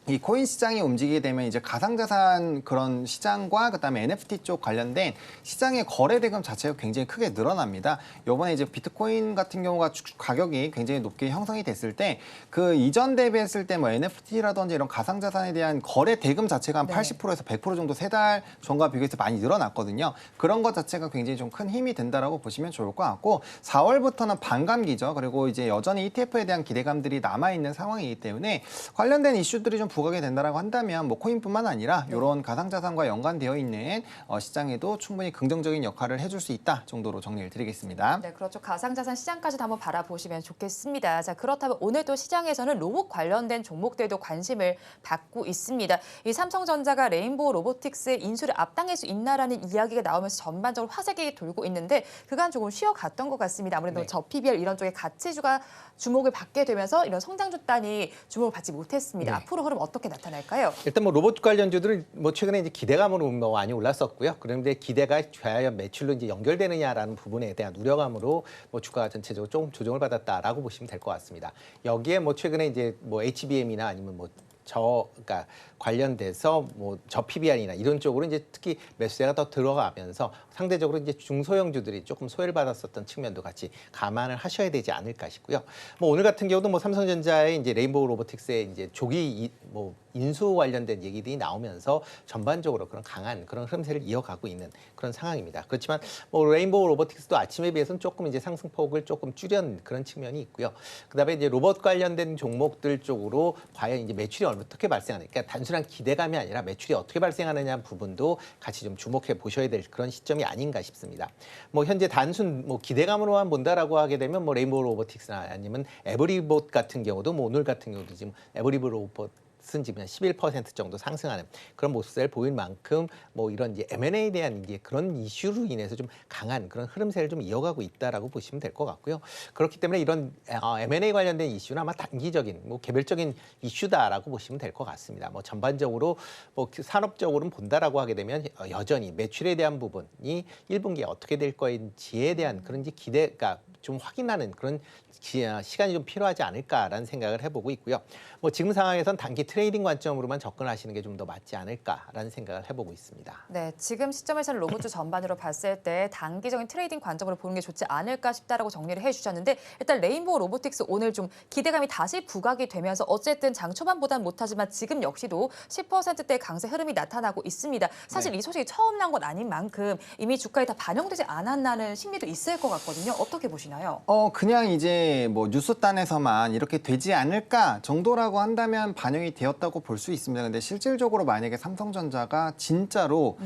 이 코인 시장이 움직이게 되면 이제 가상자산 그런 시장과 그다음에 NFT 쪽 관련된 시장의 거래 대금 자체가 굉장히 크게 늘어납니다. 요번에 이제 비트코인 같은 경우가 가격이 굉장히 높게 형성이 됐을 때 그 이전 대비했을 때 뭐 NFT라든지 이런 가상자산에 대한 거래 대금 자체가 한 네. 80%에서 100% 정도 3달 전과 비교해서 많이 늘어났거든요. 그런 것 자체가 굉장히 좀 큰 힘이 된다라고 보시면 좋을 것 같고 4월부터는 반감기죠. 그리고 이제 여전히 ETF에 대한 기대감들이 남아있는 상황이기 때문에 관련된 이슈들이 좀 부각이 된다라고 한다면 뭐 코인뿐만 아니라 이런 가상자산과 연관되어 있는 시장에도 충분히 긍정적인 역할을 해줄 수 있다 정도로 정리를 드리겠습니다. 네, 그렇죠. 가상자산 시장까지도 한번 바라보시면 좋겠습니다. 자, 그렇다면 오늘도 시장에서는 로봇 관련된 종목들도 관심을 받고 있습니다. 이 삼성전자가 레인보우 로보틱스의 인수를 앞당길 수 있나라는 이야기가 나오면서 전반적으로 화제기 돌고 있는데 그간 조금 쉬어갔던 것 같습니다. 아무래도 네. 저 PBR 이런 쪽에 가치주가 주목을 받게 되면서 이런 성장주 단이 주목을 받지 못했습니다. 네. 앞으로 흐름 어떻게 나타날까요? 일단 뭐 로봇 관련주들은 뭐 최근에 이제 기대감으로 뭐 많이 올랐었고요. 그런데 기대가 과연 매출로 이제 연결되느냐라는 부분에 대한 우려감으로 뭐 주가가 전체적으로 조금 조정을 받았다라고 보시면 될 것 같습니다. 여기에 뭐 최근에 이제 뭐 HBM이나 아니면 뭐 그러니까 관련돼서 뭐 저 PBR이나 이런 쪽으로 이제 특히 매수세가 더 들어가면서 상대적으로 이제 중소형주들이 조금 소외를 받았었던 측면도 같이 감안을 하셔야 되지 않을까 싶고요. 뭐 오늘 같은 경우도 뭐 삼성전자의 이제 레인보우 로보틱스의 이제 조기 뭐 인수 관련된 얘기들이 나오면서 전반적으로 그런 강한 그런 흐름세를 이어가고 있는 그런 상황입니다. 그렇지만 뭐 레인보우 로보틱스도 아침에 비해서는 조금 이제 상승폭을 조금 줄인 그런 측면이 있고요. 그다음에 이제 로봇 관련된 종목들 쪽으로 과연 이제 매출이 어떻게 발생하느냐, 그러니까 단순한 기대감이 아니라 매출이 어떻게 발생하느냐 부분도 같이 좀 주목해 보셔야 될 그런 시점이 아닌가 싶습니다. 뭐 현재 단순 뭐 기대감으로만 본다라고 하게 되면 뭐 레인보우 로보틱스나 아니면 에브리봇 같은 경우도 뭐 오늘 같은 경우도 지금 에브리봇 로봇 지금 11% 정도 상승하는 그런 모습을 보일 만큼 뭐 이런 이제 M&A에 대한 이제 그런 이슈로 인해서 좀 강한 그런 흐름세를 좀 이어가고 있다라고 보시면 될 것 같고요. 그렇기 때문에 이런 M&A 관련된 이슈는 아마 단기적인 뭐 개별적인 이슈다라고 보시면 될 것 같습니다. 뭐 전반적으로 뭐 산업적으로는 본다라고 하게 되면 여전히 매출에 대한 부분이 1분기에 어떻게 될 거인지에 대한 그런 이제 기대가 좀 확인하는 그런 시간이 좀 필요하지 않을까라는 생각을 해보고 있고요. 뭐 지금 상황에선 단기 트레이딩 관점으로만 접근하시는 게 좀 더 맞지 않을까라는 생각을 해보고 있습니다. 네, 지금 시점에서는 로봇주 전반으로 봤을 때 단기적인 트레이딩 관점으로 보는 게 좋지 않을까 싶다라고 정리를 해주셨는데 일단 레인보우 로보틱스 오늘 좀 기대감이 다시 부각이 되면서 어쨌든 장 초반보다는 못하지만 지금 역시도 10%대 강세 흐름이 나타나고 있습니다. 사실 이 소식이 처음 난 건 아닌 만큼 이미 주가에 다 반영되지 않았나는 심리도 있을 것 같거든요. 어떻게 보시나요? 그냥 이제 뭐 뉴스단에서만 이렇게 되지 않을까 정도라고 한다면 반영이 되었다고 볼 수 있습니다. 근데 실질적으로 만약에 삼성전자가 진짜로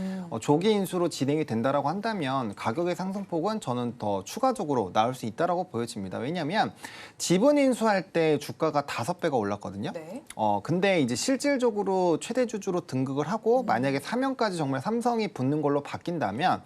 조기 인수로 진행이 된다라고 한다면 가격의 상승폭은 저는 더 추가적으로 나올 수 있다라고 보여집니다. 왜냐하면 지분 인수할 때 주가가 5배가 올랐거든요. 네. 근데 이제 실질적으로 최대 주주로 등극을 하고 만약에 사면까지 정말 삼성이 붙는 걸로 바뀐다면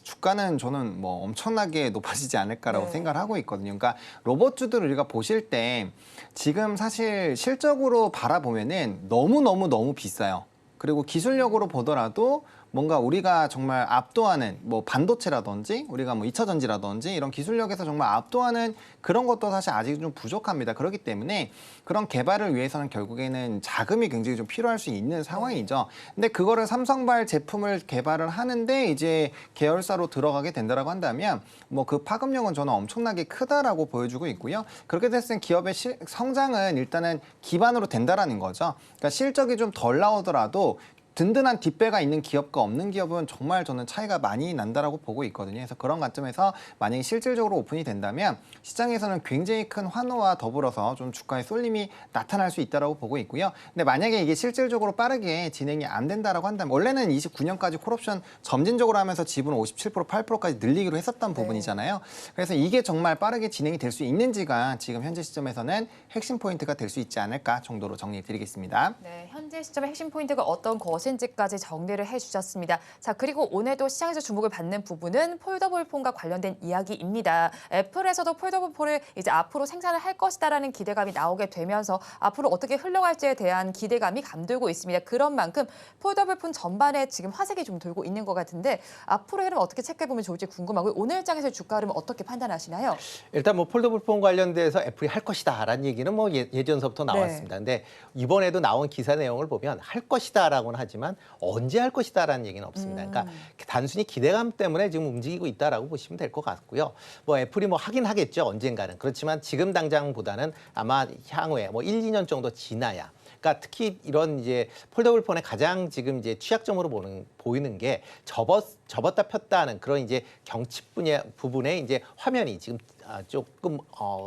주가는 저는 뭐 엄청나게 높아지지 않을까라고 네. 생각을 하고 있거든요. 그러니까 로봇주들 우리가 보실 때 지금 사실 실적으로 바라보면은 너무 비싸요. 그리고 기술력으로 보더라도 뭔가 우리가 정말 압도하는 뭐 반도체라든지 우리가 뭐 2차 전지라든지 이런 기술력에서 정말 압도하는 그런 것도 사실 아직 좀 부족합니다. 그렇기 때문에 그런 개발을 위해서는 결국에는 자금이 굉장히 좀 필요할 수 있는 상황이죠. 근데 그거를 삼성발 제품을 개발을 하는데 이제 계열사로 들어가게 된다라고 한다면 뭐 그 파급력은 저는 엄청나게 크다라고 보여주고 있고요. 그렇게 됐을 때 기업의 성장은 일단은 기반으로 된다라는 거죠. 그러니까 실적이 좀 덜 나오더라도 든든한 뒷배가 있는 기업과 없는 기업은 정말 저는 차이가 많이 난다라고 보고 있거든요. 그래서 그런 관점에서 만약에 실질적으로 오픈이 된다면 시장에서는 굉장히 큰 환호와 더불어서 좀 주가의 쏠림이 나타날 수 있다라고 보고 있고요. 근데 만약에 이게 실질적으로 빠르게 진행이 안 된다라고 한다면 원래는 29년까지 콜옵션 점진적으로 하면서 지분 57%, 8%까지 늘리기로 했었던 부분이잖아요. 그래서 이게 정말 빠르게 진행이 될 수 있는지가 지금 현재 시점에서는 핵심 포인트가 될 수 있지 않을까 정도로 정리해 드리겠습니다. 네, 현재 시점의 핵심 포인트가 어떤 것이 무엇인지까지 정리를 해주셨습니다. 자, 그리고 오늘도 시장에서 주목을 받는 부분은 폴더블 폰과 관련된 이야기입니다. 애플에서도 폴더블 폰을 이제 앞으로 생산을 할 것이다라는 기대감이 나오게 되면서 앞으로 어떻게 흘러갈지에 대한 기대감이 감돌고 있습니다. 그런 만큼 폴더블 폰 전반에 지금 화색이 좀 돌고 있는 것 같은데 앞으로 흐름 어떻게 체크해보면 좋을지 궁금하고요. 오늘 장에서의 주가 흐름 어떻게 판단하시나요? 일단 뭐 폴더블 폰 관련돼서 애플이 할 것이다라는 얘기는 뭐 예전서부터 나왔습니다. 근데 이번에도 나온 기사 내용을 보면 할 것이다라고는 하지만 언제 할 것이다라는 얘기는 없습니다. 그러니까 단순히 기대감 때문에 지금 움직이고 있다라고 보시면 될 것 같고요. 뭐 애플이 뭐 하긴 하겠죠, 언젠가는. 그렇지만 지금 당장보다는 아마 향후에 뭐 1, 2년 정도 지나야. 그러니까 특히 이런 이제 폴더블 폰의 가장 지금 이제 취약점으로 보이는 게 접었다 폈다 하는 그런 이제 경칩 부분에 이제 화면이 지금 조금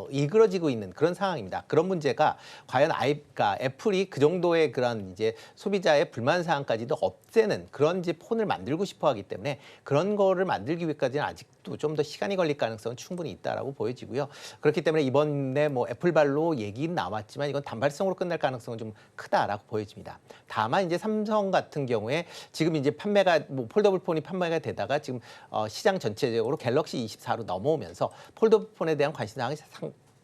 일그러지고 있는 그런 상황입니다. 그런 문제가 과연 그러니까 애플이 그 정도의 그런 이제 소비자의 불만 사항까지도 없애는 그런 이제 폰을 만들고 싶어 하기 때문에 그런 거를 만들기 위해까지는 아직도 좀 더 시간이 걸릴 가능성은 충분히 있다라고 보여지고요. 그렇기 때문에 이번에 뭐 애플발로 얘기는 나왔지만 이건 단발성으로 끝날 가능성은 좀 크다라고 보여집니다. 다만 이제 삼성 같은 경우에 지금 이제 뭐 폴더블 폰이 판매가 되다가 지금 시장 전체적으로 갤럭시 24로 넘어오면서 폴더블 폰에 대한 관심사항이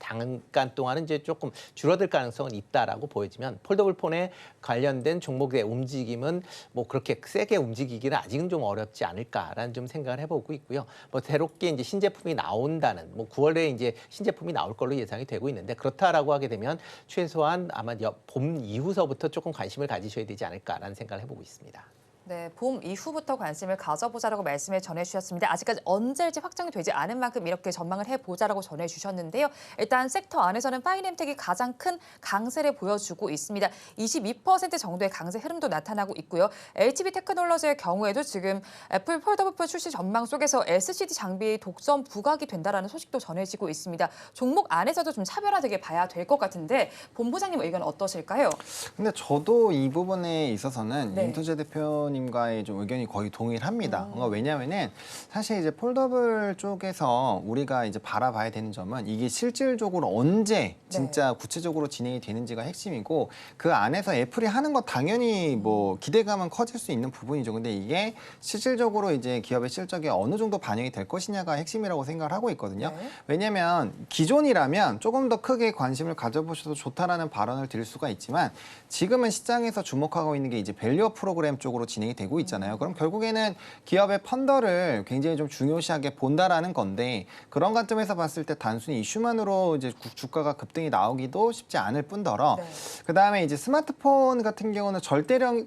잠깐 동안은 이제 조금 줄어들 가능성은 있다라고 보여지면 폴더블 폰에 관련된 종목의 움직임은 뭐 그렇게 세게 움직이기는 아직은 좀 어렵지 않을까라는 좀 생각을 해보고 있고요. 뭐 새롭게 이제 신제품이 나온다는 뭐 9월에 이제 신제품이 나올 걸로 예상이 되고 있는데 그렇다라고 하게 되면 최소한 아마 봄 이후서부터 조금 관심을 가지셔야 되지 않을까라는 생각을 해보고 있습니다. 네, 봄 이후부터 관심을 가져보자라고 말씀을 전해주셨습니다. 아직까지 언제일지 확정이 되지 않은 만큼 이렇게 전망을 해보자라고 전해주셨는데요. 일단 섹터 안에서는 파이낸텍이 가장 큰 강세를 보여주고 있습니다. 22% 정도의 강세 흐름도 나타나고 있고요. HB 테크놀로지의 경우에도 지금 애플 폴더블 폰 출시 전망 속에서 LCD 장비 독점 부각이 된다라는 소식도 전해지고 있습니다. 종목 안에서도 좀 차별화되게 봐야 될 것 같은데 본부장님 의견 어떠실까요? 근데 저도 이 부분에 있어서는 네. 임투재 대표님과의 좀 의견이 거의 동일합니다. 왜냐하면은 사실 이제 폴더블 쪽에서 우리가 이제 바라봐야 되는 점은 이게 실질적으로 언제 진짜 구체적으로 진행이 되는지가 핵심이고 그 안에서 애플이 하는 거 당연히 뭐 기대감은 커질 수 있는 부분이죠. 근데 이게 실질적으로 이제 기업의 실적에 어느 정도 반영이 될 것이냐가 핵심이라고 생각을 하고 있거든요. 왜냐하면 기존이라면 조금 더 크게 관심을 가져보셔도 좋다라는 발언을 드릴 수가 있지만 지금은 시장에서 주목하고 있는 게 이제 밸류업 프로그램 쪽으로 진행이 되고 있잖아요. 그럼 결국에는 기업의 펀더를 굉장히 좀 중요시하게 본다라는 건데 그런 관점에서 봤을 때 단순히 이슈만으로 이제 주가가 급등이 나오기도 쉽지 않을 뿐더러 그다음에 이제 스마트폰 같은 경우는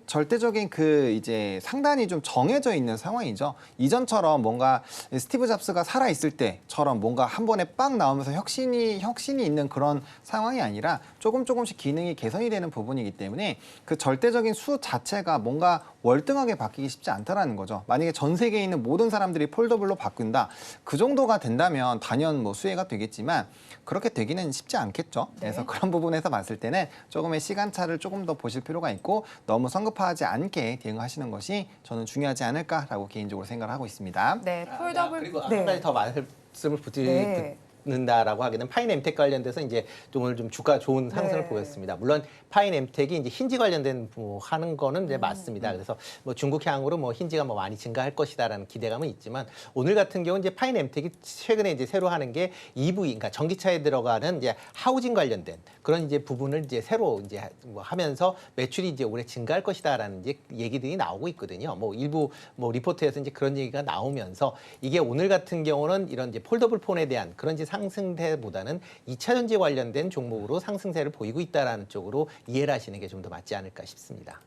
절대적인 그 이제 상단이 좀 정해져 있는 상황이죠. 이전처럼 뭔가 스티브 잡스가 살아 있을 때처럼 뭔가 한 번에 빵 나오면서 혁신이 있는 그런 상황이 아니라 조금씩 기능이 개선이 되는 부분이기 때문에 그 절대적인 수 자체가 뭔가 월등하게 바뀌기 쉽지 않다라는 거죠. 만약에 전 세계에 있는 모든 사람들이 폴더블로 바꾼다. 그 정도가 된다면 단연 뭐 수혜가 되겠지만 그렇게 되기는 쉽지 않겠죠. 그래서 그런 부분에서 봤을 때는 조금의 시간차를 조금 더 보실 필요가 있고 너무 성급하지 않게 대응하시는 것이 저는 중요하지 않을까라고 개인적으로 생각을 하고 있습니다. 네, 폴더블. 그리고 한 가지 더 말씀을 붙는다라고 하기는 파인엠텍 관련돼서 이제 오늘 좀 주가 좋은 상승을 보였습니다. 물론 파인엠텍이 이제 힌지 관련된 뭐 하는 거는 이제 맞습니다. 그래서 뭐 중국향으로 뭐 힌지가 뭐 많이 증가할 것이다라는 기대감은 있지만 오늘 같은 경우 이제 파인엠텍이 최근에 이제 새로 하는 게 EV, 그러니까 전기차에 들어가는 이제 하우징 관련된 그런 이제 부분을 이제 새로 이제 뭐 하면서 매출이 이제 올해 증가할 것이다라는 이제 얘기들이 나오고 있거든요. 뭐 일부 뭐 리포트에서 이제 그런 얘기가 나오면서 이게 오늘 같은 경우는 이런 이제 폴더블 폰에 대한 그런 이제 상승세보다는 2차 전지 관련된 종목으로 상승세를 보이고 있다라는 쪽으로 이해를 하시는 게 좀 더 맞지 않을까 싶습니다.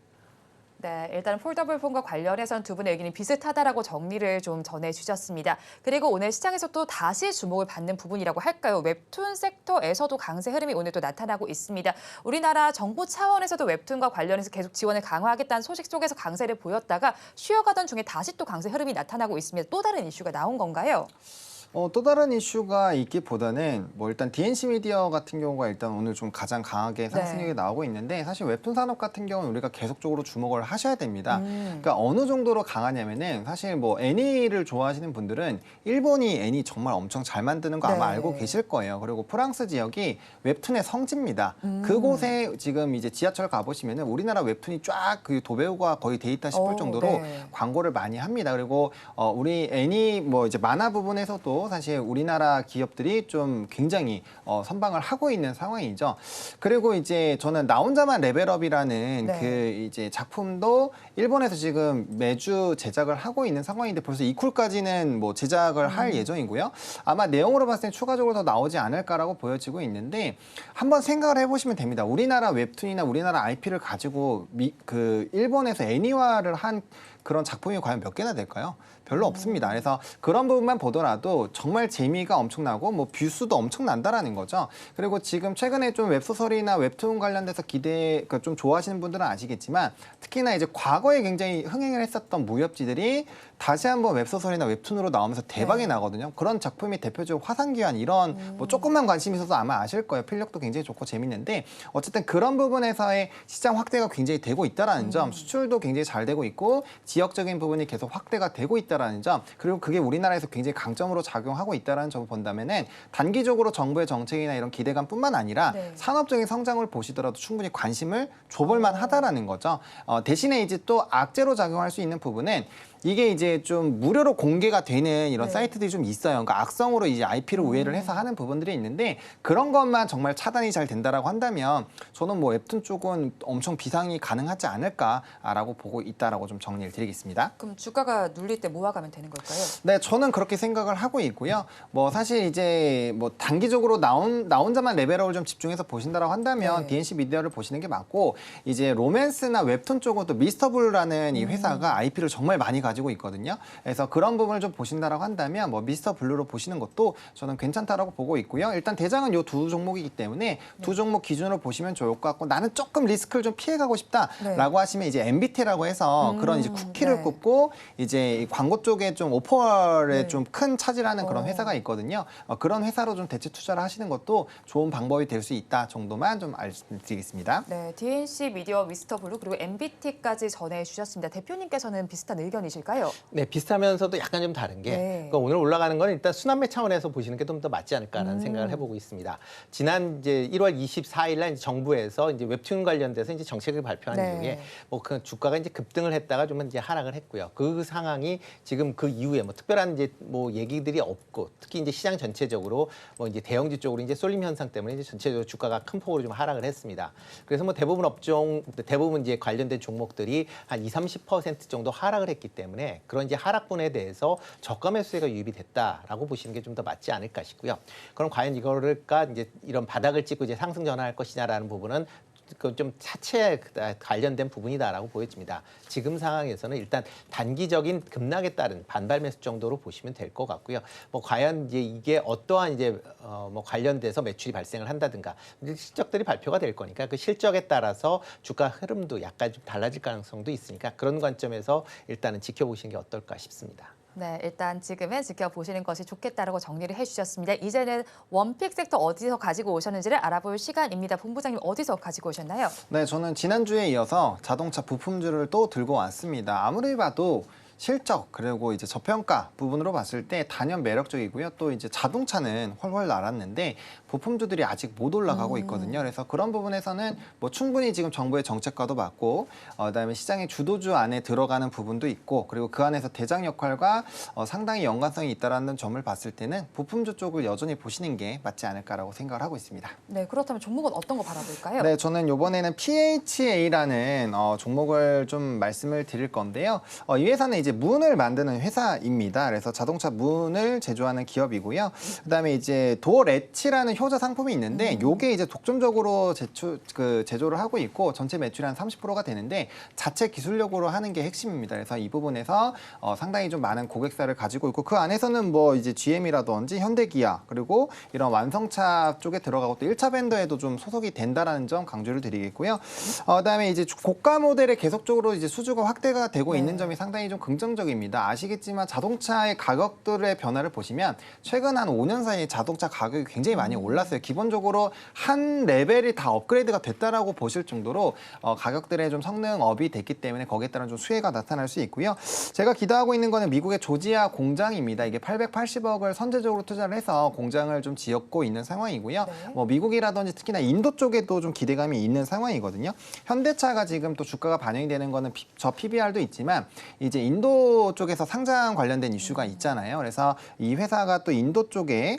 네, 일단 폴더블 폰과 관련해서는 두 분의 의견이 비슷하다라고 정리를 좀 전해주셨습니다. 그리고 오늘 시장에서 또 다시 주목을 받는 부분이라고 할까요? 웹툰 섹터에서도 강세 흐름이 오늘 또 나타나고 있습니다. 우리나라 정부 차원에서도 웹툰과 관련해서 계속 지원을 강화하겠다는 소식 속에서 강세를 보였다가 쉬어가던 중에 다시 또 강세 흐름이 나타나고 있습니다. 또 다른 이슈가 나온 건가요? 또 다른 이슈가 있기보다는 뭐 일단 DNC 미디어 같은 경우가 일단 오늘 좀 가장 강하게 상승률이 나오고 있는데 사실 웹툰 산업 같은 경우는 우리가 계속적으로 주목을 하셔야 됩니다. 그러니까 어느 정도로 강하냐면은 사실 뭐 애니를 좋아하시는 분들은 일본이 애니 정말 엄청 잘 만드는 거 아마 알고 계실 거예요. 그리고 프랑스 지역이 웹툰의 성지입니다. 그곳에 지금 이제 지하철 가보시면은 우리나라 웹툰이 쫙 그 도배우가 거의 돼 있다 싶을 정도로 광고를 많이 합니다. 그리고 우리 애니 뭐 이제 만화 부분에서도 사실 우리나라 기업들이 좀 굉장히 선방을 하고 있는 상황이죠. 그리고 이제 저는 나 혼자만 레벨업이라는 그 이제 작품도 일본에서 지금 매주 제작을 하고 있는 상황인데 벌써 이쿨까지는 뭐 제작을 할 예정이고요. 아마 내용으로 봤을 때 추가적으로 더 나오지 않을까라고 보여지고 있는데 한번 생각을 해보시면 됩니다. 우리나라 웹툰이나 우리나라 IP를 가지고 그 일본에서 애니화를 한 그런 작품이 과연 몇 개나 될까요? 별로 없습니다. 그래서 그런 부분만 보더라도 정말 재미가 엄청나고 뭐 뷰수도 엄청난다라는 거죠. 그리고 지금 최근에 좀 웹소설이나 웹툰 관련돼서 좀 좋아하시는 분들은 아시겠지만 특히나 이제 과거에 굉장히 흥행을 했었던 무협지들이 다시 한번 웹소설이나 웹툰으로 나오면서 대박이 나거든요. 그런 작품이 대표적으로 화산귀환 이런 뭐 조금만 관심 있어서 아마 아실 거예요. 필력도 굉장히 좋고 재밌는데 어쨌든 그런 부분에서의 시장 확대가 굉장히 되고 있다라는 점, 수출도 굉장히 잘 되고 있고 지역적인 부분이 계속 확대가 되고 있다라는 점, 그리고 그게 우리나라에서 굉장히 강점으로 작용하고 있다라는 점을 본다면은 단기적으로 정부의 정책이나 이런 기대감뿐만 아니라 산업적인 성장을 보시더라도 충분히 관심을 줘볼만 하다라는 거죠. 대신에 이제 또 악재로 작용할 수 있는 부분은 이게 이제 좀 무료로 공개가 되는 이런 사이트들이 좀 있어요. 그러니까 악성으로 이제 IP를 우회를 해서 하는 부분들이 있는데 그런 것만 정말 차단이 잘 된다라고 한다면 저는 뭐 웹툰 쪽은 엄청 비상이 가능하지 않을까라고 보고 있다라고 좀 정리를 드리겠습니다. 그럼 주가가 눌릴 때 모아가면 되는 걸까요? 네, 저는 그렇게 생각을 하고 있고요. 뭐 사실 이제 뭐 단기적으로 나 혼자만 레벨업을 좀 집중해서 보신다라고 한다면 DNC 미디어를 보시는 게 맞고 이제 로맨스나 웹툰 쪽은 또 미스터블루라는 이 회사가 IP를 정말 많이 가지고 있거든요. 그래서 그런 부분을 좀 보신다라고 한다면 뭐 미스터블루로 보시는 것도 저는 괜찮다라고 보고 있고요. 일단 대장은 요 두 종목이기 때문에 두 종목 기준으로 보시면 좋을 것 같고 나는 조금 리스크를 좀 피해가고 싶다라고 하시면 이제 MBT라고 해서 그런 이제 쿠키를 굽고 이제 이 광고 쪽에 좀 오퍼에 좀 큰 차지하는 그런 회사가 있거든요. 그런 회사로 좀 대체 투자를 하시는 것도 좋은 방법이 될 수 있다 정도만 좀 말씀드리겠습니다. 네, DNC 미디어, 미스터블루 그리고 MBT까지 전해주셨습니다. 대표님께서는 비슷한 의견이실까요? 네, 비슷하면서도 약간 좀 다른 게 그러니까 오늘 올라가는 건 일단 순환매 차원에서 보시는 게 좀 더 맞지 않을까라는 생각을 해보고 있습니다. 지난 이제 1월 24일 날 이제 정부에서 이제 웹툰 관련돼서 이제 정책을 발표한 이후에 뭐 그 주가가 이제 급등을 했다가 좀 이제 하락을 했고요. 그 상황이 지금 그 이후에 뭐 특별한 이제 뭐 얘기들이 없고 특히 이제 시장 전체적으로 뭐 이제 대형주 쪽으로 이제 쏠림 현상 때문에 이제 전체적으로 주가가 큰 폭으로 좀 하락을 했습니다. 그래서 뭐 대부분 이제 관련된 종목들이 한 20-30% 정도 하락을 했기 때문에 그런 이제 하락분에 대해서 저가 매수세가 유입이 됐다라고 보시는 게 좀 더 맞지 않을까 싶고요. 그럼 과연 이거를까 이제 이런 바닥을 찍고 이제 상승 전환할 것이냐라는 부분은 그 좀 차체에 관련된 부분이다라고 보여집니다. 지금 상황에서는 일단 단기적인 급락에 따른 반발 매수 정도로 보시면 될 것 같고요. 뭐 과연 이제 이게 어떠한 이제 뭐 관련돼서 매출이 발생을 한다든가 실적들이 발표가 될 거니까 그 실적에 따라서 주가 흐름도 약간 좀 달라질 가능성도 있으니까 그런 관점에서 일단은 지켜보시는 게 어떨까 싶습니다. 네, 일단 지금은 지켜보시는 것이 좋겠다라고 정리를 해주셨습니다. 이제는 원픽 섹터 어디서 가지고 오셨는지를 알아볼 시간입니다. 본부장님 어디서 가지고 오셨나요? 네, 저는 지난주에 이어서 자동차 부품주를 또 들고 왔습니다. 아무리 봐도 실적 그리고 이제 저평가 부분으로 봤을 때 단연 매력적이고요. 또 이제 자동차는 훨훨 날았는데 부품주들이 아직 못 올라가고 있거든요. 그래서 그런 부분에서는 뭐 충분히 지금 정부의 정책과도 맞고 그다음에 시장의 주도주 안에 들어가는 부분도 있고 그리고 그 안에서 대장 역할과 상당히 연관성이 있다라는 점을 봤을 때는 부품주 쪽을 여전히 보시는 게 맞지 않을까라고 생각을 하고 있습니다. 네, 그렇다면 종목은 어떤 거 바라볼까요? 네, 저는 이번에는 PHA라는 종목을 좀 말씀을 드릴 건데요. 이 회사는 이제 문을 만드는 회사입니다. 그래서 자동차 문을 제조하는 기업이고요. 그다음에 이제 도어 렛치라는 효자 상품이 있는데 요게 이제 독점적으로 제조를 하고 있고 전체 매출이 한 30%가 되는데 자체 기술력으로 하는 게 핵심입니다. 그래서 이 부분에서 상당히 좀 많은 고객사를 가지고 있고 그 안에서는 뭐 이제 GM이라든지 현대기아 그리고 이런 완성차 쪽에 들어가고 또 1차 벤더에도 좀 소속이 된다라는 점 강조를 드리겠고요. 그다음에 이제 고가 모델에 계속적으로 이제 수주가 확대가 되고 있는 점이 상당히 좀 긍정적입니다. 아시겠지만 자동차의 가격들의 변화를 보시면 최근 한 5년 사이에 자동차 가격이 굉장히 많이 올랐어요. 기본적으로 한 레벨이 다 업그레이드가 됐다라고 보실 정도로 가격들의 좀 성능 업이 됐기 때문에 거기에 따른 좀 수혜가 나타날 수 있고요. 제가 기대하고 있는 거는 미국의 조지아 공장입니다. 이게 880억을 선제적으로 투자를 해서 공장을 좀 지었고 있는 상황이고요. 뭐 미국이라든지 특히나 인도 쪽에도 좀 기대감이 있는 상황이거든요. 현대차가 지금 또 주가가 반영이 되는 거는 저 PBR도 있지만 이제 인도 쪽에서 상장 관련된 이슈가 있잖아요. 그래서 이 회사가 또 인도 쪽에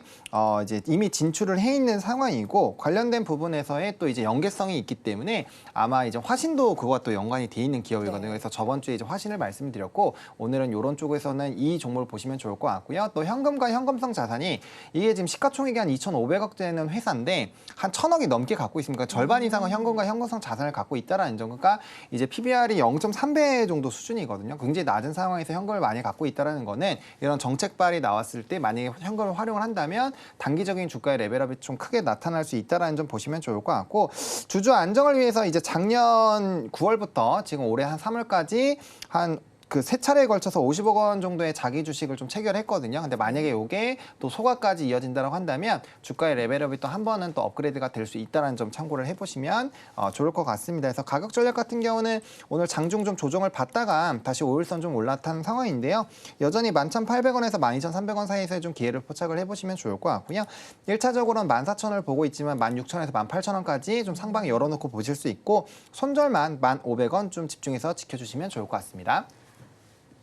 이제 이미 진출을 해 있는 상황이고 관련된 부분에서의 또 이제 연계성이 있기 때문에 아마 이제 화신도 그거와 또 연관이 돼 있는 기업이거든요. 그래서 저번 주에 이제 화신을 말씀드렸고 오늘은 이런 쪽에서는 이 종목을 보시면 좋을 것 같고요. 또 현금과 현금성 자산이 이게 지금 시가총액이 한 2,500억 되는 회사인데 한 1,000억이 넘게 갖고 있습니다. 절반 이상은 현금과 현금성 자산을 갖고 있다라는 점. 그러니까 이제 PBR이 0.3배 정도 수준이거든요. 굉장히 낮은 상황에서 현금을 많이 갖고 있다라는 거는 이런 정책발이 나왔을 때 만약에 현금을 활용을 한다면 단기적인 주가의 레벨업이 좀 크게 나타날 수 있다라는 점 보시면 좋을 것 같고 주주 안정을 위해서 이제 작년 9월부터 지금 올해 한 3월까지 한 그 세 차례에 걸쳐서 50억 원 정도의 자기 주식을 좀 체결했거든요. 근데 만약에 이게 또 소각까지 이어진다고 한다면 주가의 레벨업이 또 한 번은 또 업그레이드가 될 수 있다는 점 참고를 해보시면 좋을 것 같습니다. 그래서 가격 전략 같은 경우는 오늘 장중 좀 조정을 받다가 다시 5일선 좀 올라탄 상황인데요. 여전히 11,800원에서 12,300원 사이에서 좀 기회를 포착을 해보시면 좋을 것 같고요. 1차적으로는 14,000원을 보고 있지만 16,000원에서 18,000원까지 좀 상방에 열어놓고 보실 수 있고 손절만 1,500원 좀 집중해서 지켜주시면 좋을 것 같습니다.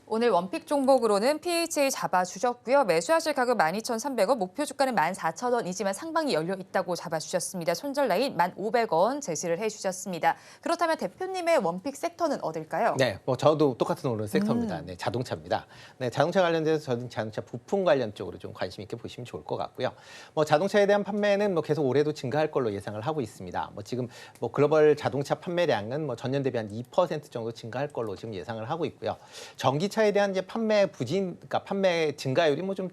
오늘 원픽 종목으로는 PHA 잡아주셨고요. 매수하실 가격 12,300원, 목표 주가는 14,000원이지만 상방이 열려 있다고 잡아주셨습니다. 손절 라인 1,500원 제시를 해주셨습니다. 그렇다면 대표님의 원픽 섹터는 어딜까요? 네, 뭐 저도 똑같은 오늘 섹터입니다. 네, 자동차입니다. 네, 자동차 관련돼서 저는 자동차 부품 관련 쪽으로 좀 관심 있게 보시면 좋을 것 같고요. 뭐 자동차에 대한 판매는 뭐 계속 올해도 증가할 걸로 예상을 하고 있습니다. 뭐 지금 뭐 글로벌 자동차 판매량은 뭐 전년 대비 한 2% 정도 증가할 걸로 지금 예상을 하고 있고요. 전기차에 대한 이제 판매 부진, 그러니까 판매 증가율이 뭐 좀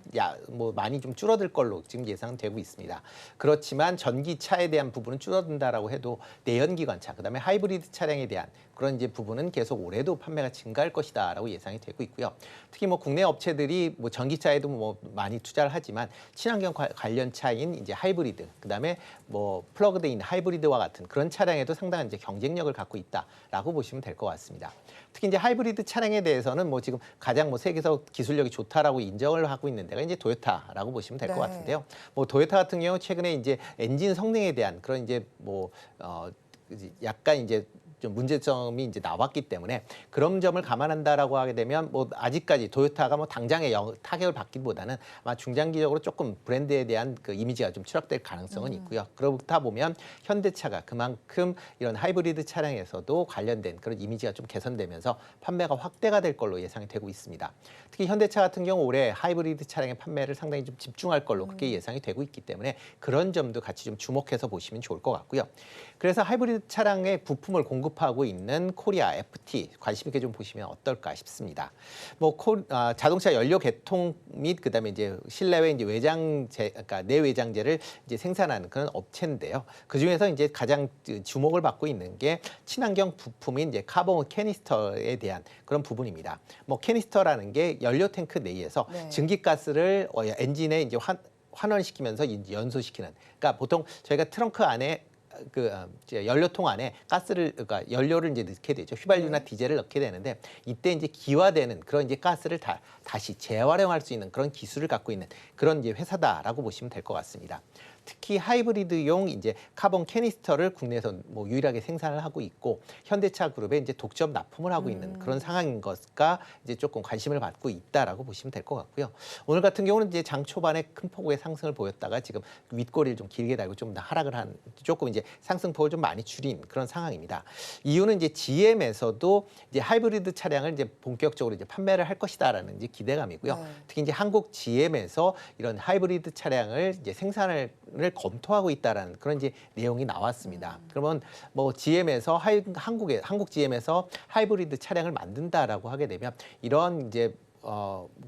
많이 좀 줄어들 걸로 지금 예상되고 있습니다. 그렇지만 전기차에 대한 부분은 줄어든다라고 해도 내연기관차, 그다음에 하이브리드 차량에 대한 그런 이제 부분은 계속 올해도 판매가 증가할 것이다라고 예상이 되고 있고요. 특히 뭐 국내 업체들이 뭐 전기차에도 뭐 많이 투자를 하지만 친환경 관련 차인 이제 하이브리드, 그다음에 뭐 플러그드인 하이브리드와 같은 그런 차량에도 상당한 이제 경쟁력을 갖고 있다라고 보시면 될 것 같습니다. 특히 이제 하이브리드 차량에 대해서는 뭐 지금 가장 뭐 세계에서 기술력이 좋다라고 인정을 하고 있는 데가 이제 도요타라고 보시면 될 것 같은데요. 뭐 도요타 같은 경우 최근에 이제 엔진 성능에 대한 그런 이제 뭐 약간 이제 좀 문제점이 이제 나왔기 때문에 그런 점을 감안한다라고 하게 되면 뭐 아직까지 도요타가 뭐 당장의 타격을 받기보다는 아마 중장기적으로 조금 브랜드에 대한 그 이미지가 좀 추락될 가능성은 있고요. 그렇다 보면 현대차가 그만큼 이런 하이브리드 차량에서도 관련된 그런 이미지가 좀 개선되면서 판매가 확대가 될 걸로 예상이 되고 있습니다. 특히 현대차 같은 경우 올해 하이브리드 차량의 판매를 상당히 좀 집중할 걸로 그렇게 예상이 되고 있기 때문에 그런 점도 같이 좀 주목해서 보시면 좋을 것 같고요. 그래서 하이브리드 차량의 부품을 공급하고 있는 코리아 FT 관심 있게 좀 보시면 어떨까 싶습니다. 뭐 자동차 연료 개통 및 그다음에 이제 실내외 이제 외장재, 그러니까 내외장재를 이제 생산하는 그런 업체인데요. 그 중에서 이제 가장 주목을 받고 있는 게 친환경 부품인 이제 카본 캐니스터에 대한 그런 부분입니다. 뭐 캐니스터라는 게 연료 탱크 내에서 증기가스를 엔진에 이제 환원시키면서 이제 연소시키는. 그러니까 보통 저희가 트렁크 안에 연료통 안에 그러니까 연료를 이제 넣게 되죠. 휘발유나 디젤을 넣게 되는데 이때 이제 기화되는 그런 이제 가스를 다시 재활용할 수 있는 그런 기술을 갖고 있는 그런 이제 회사다라고 보시면 될 것 같습니다. 특히 하이브리드용 이제 카본 캐니스터를 국내에서 뭐 유일하게 생산을 하고 있고 현대차 그룹에 이제 독점 납품을 하고 있는 그런 상황인 것과 이제 조금 관심을 받고 있다라고 보시면 될 것 같고요. 오늘 같은 경우는 이제 장 초반에 큰 폭의 상승을 보였다가 지금 윗꼬리를 좀 길게 달고 좀 더 하락을 한 조금 이제 상승폭을 좀 많이 줄인 그런 상황입니다. 이유는 이제 GM에서도 이제 하이브리드 차량을 이제 본격적으로 이제 판매를 할 것이다라는 이제 기대감이고요. 특히 이제 한국 GM에서 이런 하이브리드 차량을 이제 생산을 검토하고 있다라는 그런 이제 내용이 나왔습니다. 그러면 뭐 GM에서 한국 GM에서 하이브리드 차량을 만든다라고 하게 되면 이런 이제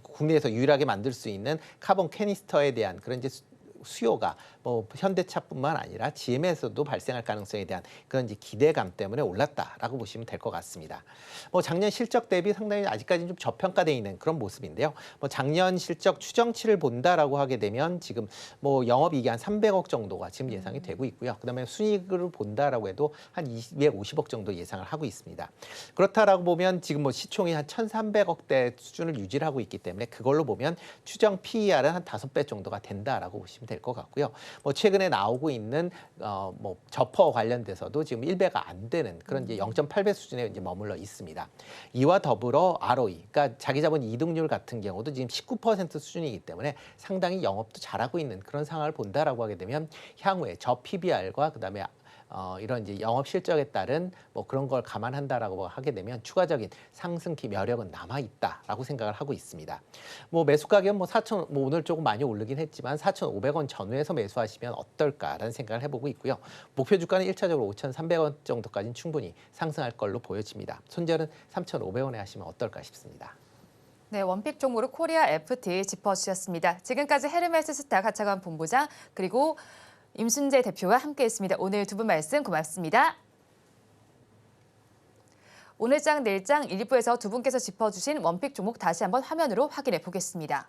국내에서 유일하게 만들 수 있는 카본 캐니스터에 대한 그런 이제 수요가 뭐 현대차뿐만 아니라 GM에서도 발생할 가능성에 대한 그런 이제 기대감 때문에 올랐다라고 보시면 될 것 같습니다. 뭐 작년 실적 대비 상당히 아직까지는 좀 저평가되어 있는 그런 모습인데요. 뭐 작년 실적 추정치를 본다라고 하게 되면 지금 뭐 영업이익이 한 300억 정도가 지금 예상이 되고 있고요. 그다음에 순이익을 본다라고 해도 한 250억 정도 예상을 하고 있습니다. 그렇다라고 보면 지금 뭐 시총이 한 1,300억대 수준을 유지를 하고 있기 때문에 그걸로 보면 추정 PER은 한 5배 정도가 된다라고 보시면 될 것 같고요. 뭐 최근에 나오고 있는 뭐 저퍼 관련돼서도 지금 1배가 안 되는 그런 이제 0.8배 수준에 이제 머물러 있습니다. 이와 더불어 ROE, 그러니까 자기자본 이득률 같은 경우도 지금 19% 수준이기 때문에 상당히 영업도 잘하고 있는 그런 상황을 본다라고 하게 되면 향후에 저 PBR과 그다음에 이런 이제 영업 실적에 따른 뭐 그런 걸 감안한다라고 하게 되면 추가적인 상승 기여력은 남아 있다라고 생각을 하고 있습니다. 뭐 매수 가격은 뭐 오늘 조금 많이 오르긴 했지만 4,500원 전후에서 매수하시면 어떨까라는 생각을 해보고 있고요. 목표 주가는 1차적으로 5,300원 정도까지는 충분히 상승할 걸로 보여집니다. 손절은 3,500원에 하시면 어떨까 싶습니다. 네, 원픽 종목으로 코리아 FT 짚어주셨습니다. 지금까지 헤르메스 스타 가차관 본부장 그리고 임순재 대표와 함께했습니다. 오늘 두 분 말씀 고맙습니다. 오늘장 내일장 1부에서 두 분께서 짚어주신 원픽 종목 다시 한번 화면으로 확인해 보겠습니다.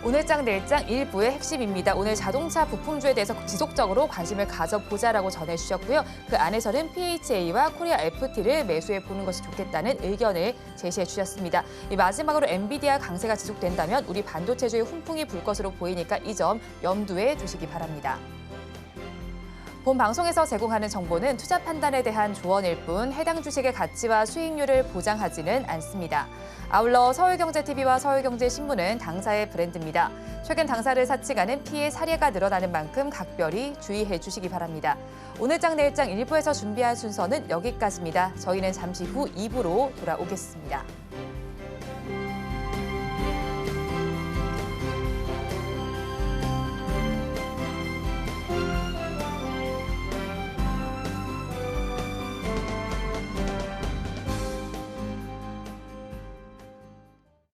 오늘장 내일장 1부의 핵심입니다. 오늘 자동차 부품주에 대해서 지속적으로 관심을 가져보자라고 전해주셨고요. 그 안에서는 PHA와 코리아 FT를 매수해 보는 것이 좋겠다는 의견을 제시해 주셨습니다. 마지막으로 엔비디아 강세가 지속된다면 우리 반도체주의 훈풍이 불 것으로 보이니까 이 점 염두에 두시기 바랍니다. 본 방송에서 제공하는 정보는 투자 판단에 대한 조언일 뿐 해당 주식의 가치와 수익률을 보장하지는 않습니다. 아울러 서울경제TV와 서울경제신문은 당사의 브랜드입니다. 최근 당사를 사칭하는 피해 사례가 늘어나는 만큼 각별히 주의해 주시기 바랍니다. 오늘장 내일장 1부에서 준비한 순서는 여기까지입니다. 저희는 잠시 후 2부로 돌아오겠습니다.